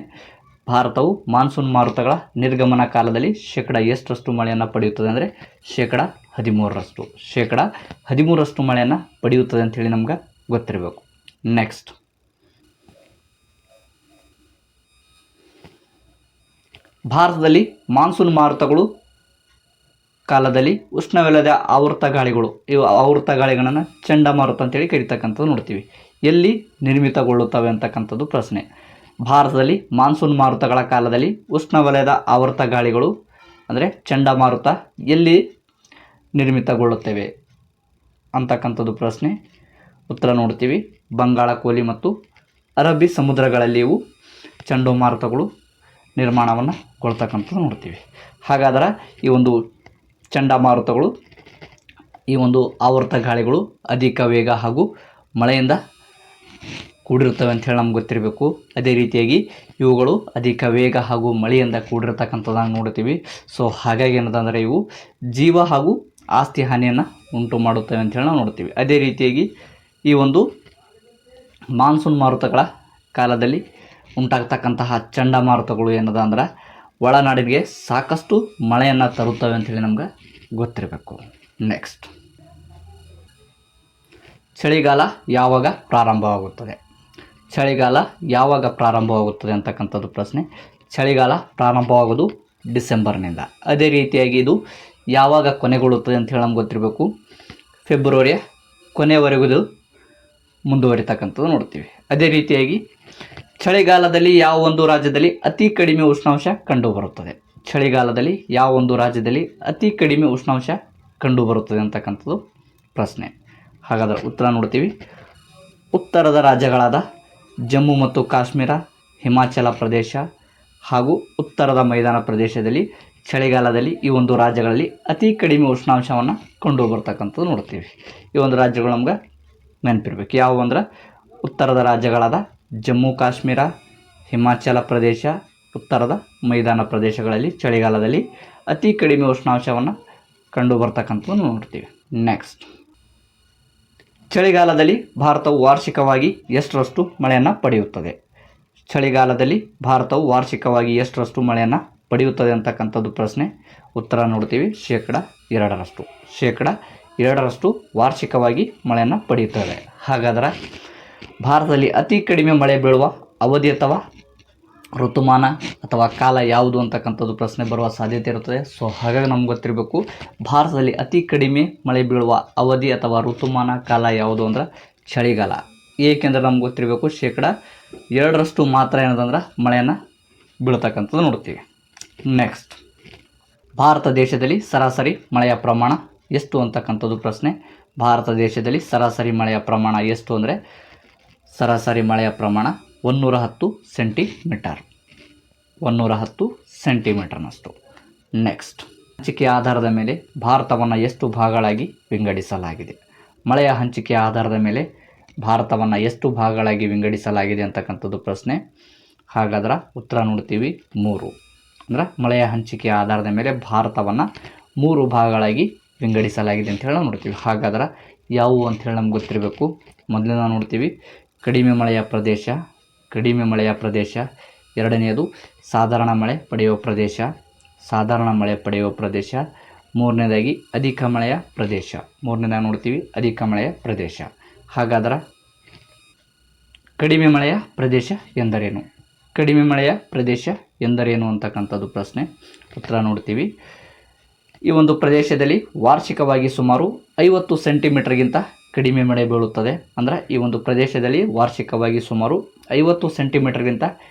ಭಾರತವು ಮಾನ್ಸೂನ್ ಮಾರುತಗಳ ನಿರ್ಗಮನ ಕಾಲದಲ್ಲಿ ಶೇಕಡ ಎಷ್ಟರಷ್ಟು ಮಳೆಯನ್ನು ಪಡೆಯುತ್ತದೆ ಅಂದರೆ ಶೇಕಡ 13ರಷ್ಟು. ಶೇಕಡ 13ರಷ್ಟು ಮಳೆಯನ್ನು ಪಡೆಯುತ್ತದೆ ಅಂಥೇಳಿ ನಮ್ಗೆ ಗೊತ್ತಿರಬೇಕು. ನೆಕ್ಸ್ಟ್, ಭಾರತದಲ್ಲಿ ಮಾನ್ಸೂನ್ ಮಾರುತಗಳು ಕಾಲದಲ್ಲಿ ಉಷ್ಣವಲಯದ ಆವರ್ತ ಗಾಳಿಗಳು, ಇವು ಆವರ್ತ ಗಾಳಿಗಳನ್ನು ಚಂಡಮಾರುತ ಅಂತೇಳಿ ಕರೀತಕ್ಕಂಥದ್ದು ನೋಡ್ತೀವಿ. ಎಲ್ಲಿ ನಿರ್ಮಿತಗೊಳ್ಳುತ್ತವೆ ಅಂತಕ್ಕಂಥದ್ದು ಪ್ರಶ್ನೆ. ಭಾರತದಲ್ಲಿ ಮಾನ್ಸೂನ್ ಮಾರುತಗಳ ಕಾಲದಲ್ಲಿ ಉಷ್ಣವಲಯದ ಆವರ್ತ ಗಾಳಿಗಳು ಅಂದರೆ ಚಂಡಮಾರುತ ಎಲ್ಲಿ ನಿರ್ಮಿತಗೊಳ್ಳುತ್ತವೆ ಅಂತಕ್ಕಂಥದ್ದು ಪ್ರಶ್ನೆ. ಉತ್ತರ ನೋಡ್ತೀವಿ, ಬಂಗಾಳ ಕೊಲ್ಲಿ ಮತ್ತು ಅರಬ್ಬಿ ಸಮುದ್ರಗಳಲ್ಲಿ ಇವು ಚಂಡಮಾರುತಗಳು ನಿರ್ಮಾಣವನ್ನು ಕೊಳ್ತಕ್ಕಂಥದ್ದು ನೋಡ್ತೀವಿ. ಹಾಗಾದರೆ ಈ ಒಂದು ಚಂಡಮಾರುತಗಳು, ಈ ಒಂದು ಆವರ್ತ ಗಾಳಿಗಳು ಅಧಿಕ ವೇಗ ಹಾಗೂ ಮಳೆಯಿಂದ ಕೂಡಿರುತ್ತವೆ ಅಂಥೇಳಿ ನಮ್ಗೆ ಗೊತ್ತಿರಬೇಕು. ಅದೇ ರೀತಿಯಾಗಿ ಇವುಗಳು ಅಧಿಕ ವೇಗ ಹಾಗೂ ಮಳೆಯಿಂದ ಕೂಡಿರ್ತಕ್ಕಂಥದ್ದನ್ನು ನೋಡ್ತೀವಿ. ಸೊ ಹಾಗಾಗಿ ಏನದಂದರೆ ಇವು ಜೀವ ಹಾಗೂ ಆಸ್ತಿ ಹಾನಿಯನ್ನು ಉಂಟು ಮಾಡುತ್ತವೆ ಅಂಥೇಳಿ ನಾವು ನೋಡ್ತೀವಿ. ಅದೇ ರೀತಿಯಾಗಿ ಈ ಒಂದು ಮಾನ್ಸೂನ್ ಮಾರುತಗಳ ಕಾಲದಲ್ಲಿ ಉಂಟಾಗ್ತಕ್ಕಂತಹ ಚಂಡಮಾರುತಗಳು ಏನದ ಅಂದ್ರೆ ಒಳನಾಡಿಗೆ ಸಾಕಷ್ಟು ಮಳೆಯನ್ನು ತರುತ್ತವೆ ಅಂಥೇಳಿ ನಮ್ಗೆ ಗೊತ್ತಿರಬೇಕು. ನೆಕ್ಸ್ಟ್, ಚಳಿಗಾಲ ಯಾವಾಗ ಪ್ರಾರಂಭವಾಗುತ್ತದೆ? ಚಳಿಗಾಲ ಯಾವಾಗ ಪ್ರಾರಂಭವಾಗುತ್ತದೆ ಅಂತಕ್ಕಂಥದ್ದು ಪ್ರಶ್ನೆ. ಚಳಿಗಾಲ ಪ್ರಾರಂಭವಾಗೋದು ಡಿಸೆಂಬರ್ನಿಂದ. ಅದೇ ರೀತಿಯಾಗಿ ಇದು ಯಾವಾಗ ಕೊನೆಗೊಳ್ಳುತ್ತದೆ ಅಂಥೇಳಿ ನಮ್ಗೆ ಗೊತ್ತಿರಬೇಕು. ಫೆಬ್ರವರಿಯ ಕೊನೆಯವರೆಗೂ ಇದು ಮುಂದುವರಿತಕ್ಕಂಥದ್ದು ನೋಡ್ತೀವಿ. ಅದೇ ರೀತಿಯಾಗಿ ಚಳಿಗಾಲದಲ್ಲಿ ಯಾವ ಒಂದು ರಾಜ್ಯದಲ್ಲಿ ಅತಿ ಕಡಿಮೆ ಉಷ್ಣಾಂಶ ಕಂಡುಬರುತ್ತದೆ? ಚಳಿಗಾಲದಲ್ಲಿ ಯಾವ ಒಂದು ರಾಜ್ಯದಲ್ಲಿ ಅತಿ ಕಡಿಮೆ ಉಷ್ಣಾಂಶ ಕಂಡುಬರುತ್ತದೆ ಅಂತಕ್ಕಂಥದ್ದು ಪ್ರಶ್ನೆ. ಹಾಗಾದರೆ ಉತ್ತರ ನೋಡ್ತೀವಿ, ಉತ್ತರದ ರಾಜ್ಯಗಳಾದ ಜಮ್ಮು ಮತ್ತು ಕಾಶ್ಮೀರ, ಹಿಮಾಚಲ ಪ್ರದೇಶ ಹಾಗೂ ಉತ್ತರದ ಮೈದಾನ ಪ್ರದೇಶದಲ್ಲಿ ಚಳಿಗಾಲದಲ್ಲಿ ಈ ಒಂದು ರಾಜ್ಯಗಳಲ್ಲಿ ಅತಿ ಕಡಿಮೆ ಉಷ್ಣಾಂಶವನ್ನು ಕಂಡುಬರ್ತಕ್ಕಂಥದ್ದು ನೋಡ್ತೀವಿ. ಈ ಒಂದು ರಾಜ್ಯಗಳು ನಮ್ಗೆ ನೆನಪಿರ್ಬೇಕು. ಯಾವುವು ಅಂದ್ರೆ ಉತ್ತರದ ರಾಜ್ಯಗಳಾದ ಜಮ್ಮು ಕಾಶ್ಮೀರ, ಹಿಮಾಚಲ ಪ್ರದೇಶ, ಉತ್ತರದ ಮೈದಾನ ಪ್ರದೇಶಗಳಲ್ಲಿ ಚಳಿಗಾಲದಲ್ಲಿ ಅತಿ ಕಡಿಮೆ ಉಷ್ಣಾಂಶವನ್ನು ಕಂಡುಬರ್ತಕ್ಕಂಥದ್ದು ನೋಡ್ತೀವಿ. ನೆಕ್ಸ್ಟ್, ಚಳಿಗಾಲದಲ್ಲಿ ಭಾರತವು ವಾರ್ಷಿಕವಾಗಿ ಎಷ್ಟರಷ್ಟು ಮಳೆಯನ್ನು ಪಡೆಯುತ್ತದೆ? ಚಳಿಗಾಲದಲ್ಲಿ ಭಾರತವು ವಾರ್ಷಿಕವಾಗಿ ಎಷ್ಟರಷ್ಟು ಮಳೆಯನ್ನು ಪಡೆಯುತ್ತದೆ ಅಂತಕ್ಕಂಥದ್ದು ಪ್ರಶ್ನೆ. ಉತ್ತರ ನೋಡ್ತೀವಿ, ಶೇಕಡ 2ರಷ್ಟು. ಶೇಕಡ 2ರಷ್ಟು ವಾರ್ಷಿಕವಾಗಿ ಮಳೆಯನ್ನು ಪಡೆಯುತ್ತದೆ. ಹಾಗಾದರೆ ಭಾರತದಲ್ಲಿ ಅತಿ ಕಡಿಮೆ ಮಳೆ ಬೀಳುವ ಅವಧಿ ಅಥವಾ ಋತುಮಾನ ಅಥವಾ ಕಾಲ ಯಾವುದು ಅಂತಕ್ಕಂಥದ್ದು ಪ್ರಶ್ನೆ ಬರುವ ಸಾಧ್ಯತೆ ಇರುತ್ತದೆ. ಸೊ ಹಾಗಾಗಿ ನಮ್ಗೆ ಗೊತ್ತಿರಬೇಕು, ಭಾರತದಲ್ಲಿ ಅತಿ ಕಡಿಮೆ ಮಳೆ ಬೀಳುವ ಅವಧಿ ಅಥವಾ ಋತುಮಾನ ಕಾಲ ಯಾವುದು ಅಂದ್ರೆ ಚಳಿಗಾಲ. ಏಕೆಂದರೆ ನಮ್ಗೆ ಗೊತ್ತಿರಬೇಕು, ಶೇಕಡ 2ರಷ್ಟು ಮಾತ್ರ ಏನದಂದ್ರೆ ಮಳೆಯನ್ನು ಬೀಳ್ತಕ್ಕಂಥದ್ದು ನೋಡ್ತೀವಿ. ನೆಕ್ಸ್ಟ್, ಭಾರತ ದೇಶದಲ್ಲಿ ಸರಾಸರಿ ಮಳೆಯ ಪ್ರಮಾಣ ಎಷ್ಟು ಅಂತಕ್ಕಂಥದ್ದು ಪ್ರಶ್ನೆ. ಭಾರತ ದೇಶದಲ್ಲಿ ಸರಾಸರಿ ಮಳೆಯ ಪ್ರಮಾಣ ಎಷ್ಟು ಅಂದರೆ ಸರಾಸರಿ ಮಳೆಯ ಪ್ರಮಾಣ 110 ಸೆಂಟಿಮೀಟರ್. 110 ಸೆಂಟಿಮೀಟರ್ನಷ್ಟು. ನೆಕ್ಸ್ಟ್, ಹಂಚಿಕೆಯ ಆಧಾರದ ಮೇಲೆ ಭಾರತವನ್ನು ಎಷ್ಟು ಭಾಗಗಳಾಗಿ ವಿಂಗಡಿಸಲಾಗಿದೆ? ಮಳೆಯ ಹಂಚಿಕೆಯ ಆಧಾರದ ಮೇಲೆ ಭಾರತವನ್ನು ಎಷ್ಟು ಭಾಗಗಳಾಗಿ ವಿಂಗಡಿಸಲಾಗಿದೆ ಅಂತಕ್ಕಂಥದ್ದು ಪ್ರಶ್ನೆ. ಹಾಗಾದ್ರೆ ಉತ್ತರ ನೋಡ್ತೀವಿ 3. ಅಂದ್ರೆ ಮಳೆಯ ಹಂಚಿಕೆಯ ಆಧಾರದ ಮೇಲೆ ಭಾರತವನ್ನು 3 ಭಾಗಗಳಾಗಿ ವಿಂಗಡಿಸಲಾಗಿದೆ ಅಂತ ಹೇಳಿ ನಾವು ನೋಡ್ತೀವಿ. ಹಾಗಾದ್ರೆ ಯಾವುವು ಅಂಥೇಳಿ ನಮ್ಗೆ ಗೊತ್ತಿರಬೇಕು. ಮೊದಲನೇ ನೋಡ್ತೀವಿ ಕಡಿಮೆ ಮಳೆಯ ಪ್ರದೇಶ, ಕಡಿಮೆ ಮಳೆಯ ಪ್ರದೇಶ. ಎರಡನೆಯದು ಸಾಧಾರಣ ಮಳೆ ಪಡೆಯುವ ಪ್ರದೇಶ, ಸಾಧಾರಣ ಮಳೆ ಪಡೆಯುವ ಪ್ರದೇಶ. ಮೂರನೇದಾಗಿ ಅಧಿಕ ಮಳೆಯ ಪ್ರದೇಶ. ಮೂರನೇದಾಗಿ ನೋಡ್ತೀವಿ ಅಧಿಕ ಮಳೆಯ ಪ್ರದೇಶ. ಹಾಗಾದ್ರೆ ಕಡಿಮೆ ಮಳೆಯ ಪ್ರದೇಶ ಎಂದರೇನು? ಕಡಿಮೆ ಮಳೆಯ ಪ್ರದೇಶ ಎಂದರೇನು ಅಂತಕ್ಕಂಥದ್ದು ಪ್ರಶ್ನೆ. ಉತ್ತರ ನೋಡ್ತೀವಿ, ಈ ಒಂದು ಪ್ರದೇಶದಲ್ಲಿ ವಾರ್ಷಿಕವಾಗಿ ಸುಮಾರು 50 ಸೆಂಟಿಮೀಟರ್ಗಿಂತ ಕಡಿಮೆ ಮಳೆ ಬೀಳುತ್ತದೆ. ಅಂದರೆ ಈ ಒಂದು ಪ್ರದೇಶದಲ್ಲಿ ವಾರ್ಷಿಕವಾಗಿ ಸುಮಾರು 50 ಸೆಂಟಿಮೀಟರ್ಗಿಂತ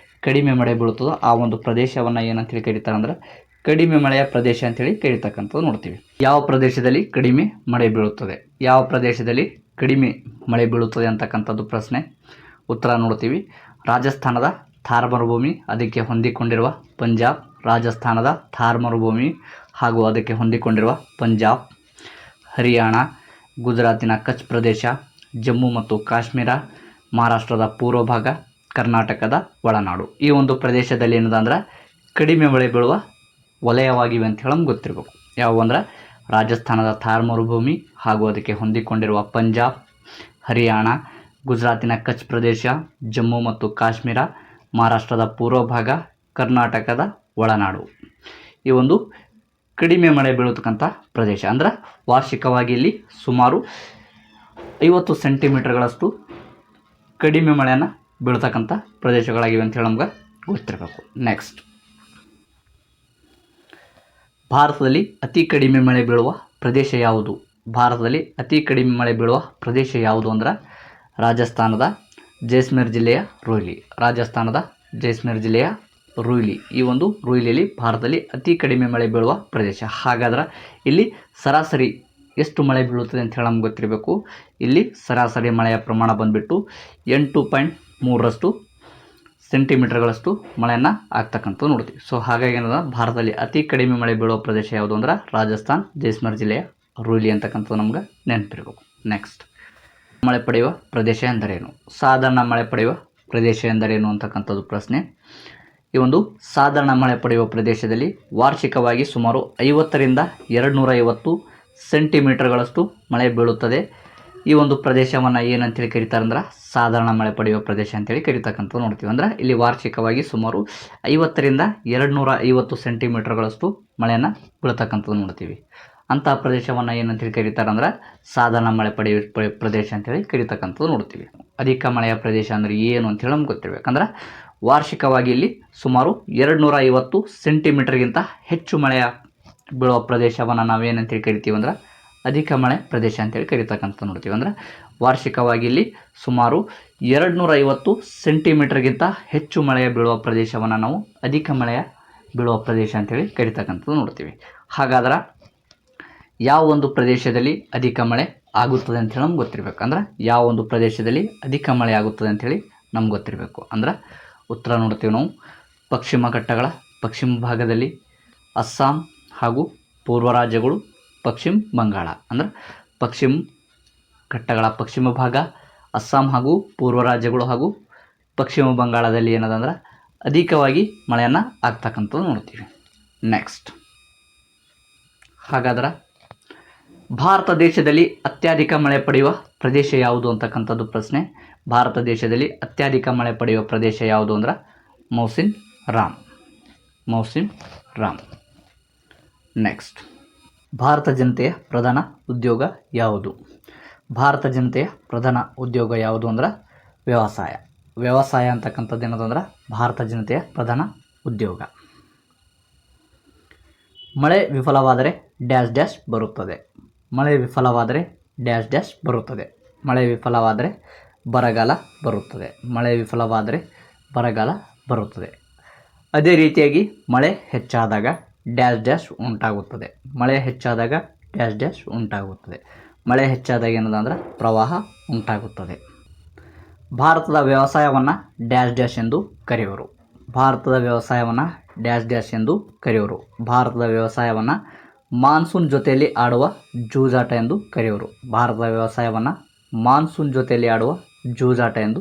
ಕಡಿಮೆ ಮಳೆ ಬೀಳುತ್ತದೆ. ಆ ಒಂದು ಪ್ರದೇಶವನ್ನು ಏನಂತೇಳಿ ಕರೀತಾರೆ ಅಂದ್ರೆ ಕಡಿಮೆ ಮಳೆಯ ಪ್ರದೇಶ ಅಂತೇಳಿ ಕರೀತಕ್ಕಂಥದ್ದು ನೋಡ್ತೀವಿ. ಯಾವ ಪ್ರದೇಶದಲ್ಲಿ ಕಡಿಮೆ ಮಳೆ ಬೀಳುತ್ತದೆ? ಯಾವ ಪ್ರದೇಶದಲ್ಲಿ ಕಡಿಮೆ ಮಳೆ ಬೀಳುತ್ತದೆ ಅಂತಕ್ಕಂಥದ್ದು ಪ್ರಶ್ನೆ. ಉತ್ತರ ನೋಡ್ತೀವಿ. ರಾಜಸ್ಥಾನದ ಥಾರ್ ಮರುಭೂಮಿ, ಅದಕ್ಕೆ ಹೊಂದಿಕೊಂಡಿರುವ ಪಂಜಾಬ್. ರಾಜಸ್ಥಾನದ ಥಾರ್ ಮರುಭೂಮಿ ಹಾಗೂ ಅದಕ್ಕೆ ಹೊಂದಿಕೊಂಡಿರುವ ಪಂಜಾಬ್. ಹರಿಯಾಣ, ಗುಜರಾತಿನ ಕಚ್ ಪ್ರದೇಶ, ಜಮ್ಮು ಮತ್ತು ಕಾಶ್ಮೀರ, ಮಹಾರಾಷ್ಟ್ರದ ಪೂರ್ವ ಭಾಗ, ಕರ್ನಾಟಕದ ಒಳನಾಡು. ಈ ಒಂದು ಪ್ರದೇಶದಲ್ಲಿ ಏನದಂದ್ರೆ ಕಡಿಮೆ ಮಳೆ ಬೀಳುವ ವಲಯವಾಗಿವೆ ಅಂತ ಹೇಳಿ ನಮ್ಗೆ ಗೊತ್ತಿರಬೇಕು. ಯಾವುವು ಅಂದ್ರೆ ರಾಜಸ್ಥಾನದ ಥಾರ್ ಮರುಭೂಮಿ ಹಾಗೂ ಅದಕ್ಕೆ ಹೊಂದಿಕೊಂಡಿರುವ ಪಂಜಾಬ್, ಹರಿಯಾಣ, ಗುಜರಾತಿನ ಕಚ್ ಪ್ರದೇಶ, ಜಮ್ಮು ಮತ್ತು ಕಾಶ್ಮೀರ, ಮಹಾರಾಷ್ಟ್ರದ ಪೂರ್ವ ಭಾಗ, ಕರ್ನಾಟಕದ ಒಳನಾಡು. ಈ ಒಂದು ಕಡಿಮೆ ಮಳೆ ಬೀಳತಕ್ಕಂಥ ಪ್ರದೇಶ ಅಂದ್ರೆ ವಾರ್ಷಿಕವಾಗಿ ಇಲ್ಲಿ ಸುಮಾರು 50 ಸೆಂಟಿಮೀಟರ್ಗಳಷ್ಟು ಕಡಿಮೆ ಮಳೆಯನ್ನು ಬೀಳ್ತಕ್ಕಂಥ ಪ್ರದೇಶಗಳಾಗಿವೆ ಅಂತ ಹೇಳಿ ನಮ್ಗೆ ಗೊತ್ತಿರಬೇಕು. ನೆಕ್ಸ್ಟ್, ಭಾರತದಲ್ಲಿ ಅತಿ ಕಡಿಮೆ ಮಳೆ ಬೀಳುವ ಪ್ರದೇಶ ಯಾವುದು? ಭಾರತದಲ್ಲಿ ಅತಿ ಕಡಿಮೆ ಮಳೆ ಬೀಳುವ ಪ್ರದೇಶ ಯಾವುದು ಅಂದ್ರೆ ರಾಜಸ್ಥಾನದ ಜೈಸಲ್ಮೇರ್ ಜಿಲ್ಲೆಯ ರೋಯ್ಲಿ. ರಾಜಸ್ಥಾನದ ಜೈಸಲ್ಮೇರ್ ಜಿಲ್ಲೆಯ ರೋಯ್ಲಿ. ಈ ಒಂದು ರೋಯ್ಲಿಯಲ್ಲಿ ಭಾರತದಲ್ಲಿ ಅತಿ ಕಡಿಮೆ ಮಳೆ ಬೀಳುವ ಪ್ರದೇಶ. ಹಾಗಾದ್ರೆ ಇಲ್ಲಿ ಸರಾಸರಿ ಎಷ್ಟು ಮಳೆ ಬೀಳುತ್ತದೆ ಅಂತ ಹೇಳಿ ನಮ್ಗೆ ಗೊತ್ತಿರಬೇಕು. ಇಲ್ಲಿ ಸರಾಸರಿ ಮಳೆಯ ಪ್ರಮಾಣ ಬಂದುಬಿಟ್ಟು 8.3 ಸೆಂಟಿಮೀಟರ್ಗಳಷ್ಟು ಮಳೆಯನ್ನು ಆಗ್ತಕ್ಕಂಥದ್ದು ನೋಡ್ತೀವಿ. ಸೊ ಹಾಗಾಗಿ ಏನದ ಭಾರತದಲ್ಲಿ ಅತಿ ಕಡಿಮೆ ಮಳೆ ಬೀಳುವ ಪ್ರದೇಶ ಯಾವುದು ಅಂದ್ರೆ ರಾಜಸ್ಥಾನ್ ಜೈಸಲ್ಮೇರ್ ಜಿಲ್ಲೆಯ ರೋಯ್ಲಿ ಅಂತಕ್ಕಂಥದ್ದು ನಮ್ಗೆ ನೆನಪಿರಬೇಕು. ನೆಕ್ಸ್ಟ್, ಮಳೆ ಪಡೆಯುವ ಪ್ರದೇಶ ಎಂದರೇನು? ಸಾಧಾರಣ ಮಳೆ ಪಡೆಯುವ ಪ್ರದೇಶ ಎಂದರೇನು ಅಂತಕ್ಕಂಥದ್ದು ಪ್ರಶ್ನೆ. ಈ ಒಂದು ಸಾಧಾರಣ ಮಳೆ ಪಡೆಯುವ ಪ್ರದೇಶದಲ್ಲಿ ವಾರ್ಷಿಕವಾಗಿ ಸುಮಾರು 50ರಿಂದ 250 ಸೆಂಟಿಮೀಟರ್ಗಳಷ್ಟು ಮಳೆ ಬೀಳುತ್ತದೆ. ಈ ಒಂದು ಪ್ರದೇಶವನ್ನು ಏನಂತೇಳಿ ಕರೀತಾರೆ ಅಂದ್ರೆ ಸಾಧಾರಣ ಮಳೆ ಪಡೆಯುವ ಪ್ರದೇಶ ಅಂತೇಳಿ ಕರೀತಕ್ಕಂಥದ್ದು ನೋಡ್ತೀವಿ. ಅಂದ್ರೆ ಇಲ್ಲಿ ವಾರ್ಷಿಕವಾಗಿ ಸುಮಾರು 50ರಿಂದ 250 ಸೆಂಟಿಮೀಟರ್ಗಳಷ್ಟು ಮಳೆಯನ್ನು ಬೀಳ್ತಕ್ಕಂಥದ್ದು ನೋಡ್ತೀವಿ. ಅಂತಹ ಪ್ರದೇಶವನ್ನು ಏನಂತೇಳಿ ಕರೀತಾರೆ ಅಂದ್ರೆ ಸಾಧಾರಣ ಮಳೆ ಪಡೆಯುವ ಪ್ರದೇಶ ಅಂತೇಳಿ ಕರೀತಕ್ಕಂಥದ್ದು ನೋಡ್ತೀವಿ. ಅಧಿಕ ಮಳೆಯ ಪ್ರದೇಶ ಅಂದರೆ ಏನು ಅಂತೇಳಿ ನಮ್ಗೆ ಗೊತ್ತಿರಬೇಕಂದ್ರೆ ವಾರ್ಷಿಕವಾಗಿ ಇಲ್ಲಿ ಸುಮಾರು 250 ಸೆಂಟಿಮೀಟರ್ಗಿಂತ ಹೆಚ್ಚು ಮಳೆಯ ಬೀಳುವ ಪ್ರದೇಶವನ್ನು ನಾವೇನಂತೇಳಿ ಕರಿತೀವಿ ಅಂದ್ರೆ ಅಧಿಕ ಮಳೆ ಪ್ರದೇಶ ಅಂತೇಳಿ ಕರೀತಕ್ಕಂಥ ನೋಡ್ತೀವಿ. ಅಂದ್ರೆ ವಾರ್ಷಿಕವಾಗಿ ಇಲ್ಲಿ ಸುಮಾರು 250 ಸೆಂಟಿಮೀಟರ್ಗಿಂತ ಹೆಚ್ಚು ಮಳೆಯ ಬೀಳುವ ಪ್ರದೇಶವನ್ನು ನಾವು ಅಧಿಕ ಮಳೆಯ ಬೀಳುವ ಪ್ರದೇಶ ಅಂತೇಳಿ ಕರೀತಕ್ಕಂಥದ್ದು ನೋಡ್ತೀವಿ. ಹಾಗಾದ್ರೆ ಯಾವ ಒಂದು ಪ್ರದೇಶದಲ್ಲಿ ಅಧಿಕ ಮಳೆ ಆಗುತ್ತದೆ ಅಂತೇಳಿ ನಮ್ಗೆ ಗೊತ್ತಿರಬೇಕು. ಅಂದ್ರೆ ಯಾವ ಒಂದು ಪ್ರದೇಶದಲ್ಲಿ ಅಧಿಕ ಮಳೆ ಆಗುತ್ತದೆ ಅಂಥೇಳಿ ನಮ್ಗೆ ಗೊತ್ತಿರಬೇಕು. ಅಂದ್ರೆ ಉತ್ತರ ನೋಡ್ತೀವಿ ನಾವು. ಪಶ್ಚಿಮ ಘಟ್ಟಗಳ ಪಶ್ಚಿಮ ಭಾಗದಲ್ಲಿ, ಅಸ್ಸಾಂ ಹಾಗೂ ಪೂರ್ವ ರಾಜ್ಯಗಳು, ಪಶ್ಚಿಮ ಬಂಗಾಳ. ಅಂದ್ರೆ ಪಶ್ಚಿಮ ಘಟ್ಟಗಳ ಪಶ್ಚಿಮ ಭಾಗ, ಅಸ್ಸಾಂ ಹಾಗೂ ಪೂರ್ವ ರಾಜ್ಯಗಳು ಹಾಗೂ ಪಶ್ಚಿಮ ಬಂಗಾಳದಲ್ಲಿ ಏನದಂದ್ರೆ ಅಧಿಕವಾಗಿ ಮಳೆಯನ್ನು ಆಗ್ತಕ್ಕಂಥದ್ದು ನೋಡ್ತೀವಿ. ನೆಕ್ಸ್ಟ್, ಹಾಗಾದ್ರೆ ಭಾರತ ದೇಶದಲ್ಲಿ ಅತ್ಯಧಿಕ ಮಳೆ ಪಡೆಯುವ ಪ್ರದೇಶ ಯಾವುದು ಅಂತಕ್ಕಂಥದ್ದು ಪ್ರಶ್ನೆ. ಭಾರತ ದೇಶದಲ್ಲಿ ಅತ್ಯಧಿಕ ಮಳೆ ಪಡೆಯುವ ಪ್ರದೇಶ ಯಾವುದು ಅಂದ್ರೆ ಮೌಸಿನ್ ರಾಮ್. ನೆಕ್ಸ್ಟ್, ಭಾರತ ಜನತೆಯ ಪ್ರಧಾನ ಉದ್ಯೋಗ ಯಾವುದು? ಭಾರತ ಜನತೆಯ ಪ್ರಧಾನ ಉದ್ಯೋಗ ಯಾವುದು ಅಂದ್ರೆ ವ್ಯವಸಾಯ ಅಂತಕ್ಕಂಥದ್ದು ಏನದಂದ್ರೆ ಭಾರತ ಜನತೆಯ ಪ್ರಧಾನ ಉದ್ಯೋಗ. ಮಳೆ ವಿಫಲವಾದರೆ ಡ್ಯಾಶ್ ಡ್ಯಾಶ್ ಬರುತ್ತದೆ. ಮಳೆ ವಿಫಲವಾದರೆ ಡ್ಯಾಶ್ ಡ್ಯಾಶ್ ಬರುತ್ತದೆ. ಮಳೆ ವಿಫಲವಾದರೆ ಬರಗಾಲ ಬರುತ್ತದೆ. ಮಳೆ ವಿಫಲವಾದರೆ ಬರಗಾಲ ಬರುತ್ತದೆ. ಅದೇ ರೀತಿಯಾಗಿ ಮಳೆ ಹೆಚ್ಚಾದಾಗ ಡ್ಯಾಶ್ ಡ್ಯಾಶ್ ಉಂಟಾಗುತ್ತದೆ. ಮಳೆ ಹೆಚ್ಚಾದಾಗ ಡ್ಯಾಶ್ ಡ್ಯಾಶ್ ಉಂಟಾಗುತ್ತದೆ. ಮಳೆ ಹೆಚ್ಚಾದಾಗ ಏನದಂದ್ರೆ ಪ್ರವಾಹ ಉಂಟಾಗುತ್ತದೆ. ಭಾರತದ ವ್ಯವಸಾಯವನ್ನು ಡ್ಯಾಶ್ ಡ್ಯಾಶ್ ಎಂದು ಕರೆಯುವರು. ಭಾರತದ ವ್ಯವಸಾಯವನ್ನು ಡ್ಯಾಶ್ ಡ್ಯಾಶ್ ಎಂದು ಕರೆಯುವರು. ಭಾರತದ ವ್ಯವಸಾಯವನ್ನು ಮಾನ್ಸೂನ್ ಜೊತೆಯಲ್ಲಿ ಆಡುವ ಜೂಜಾಟ ಎಂದು ಕರೆಯುವರು. ಭಾರತದ ವ್ಯವಸಾಯವನ್ನು ಮಾನ್ಸೂನ್ ಜೊತೆಯಲ್ಲಿ ಆಡುವ ಜೂಜಾಟ ಎಂದು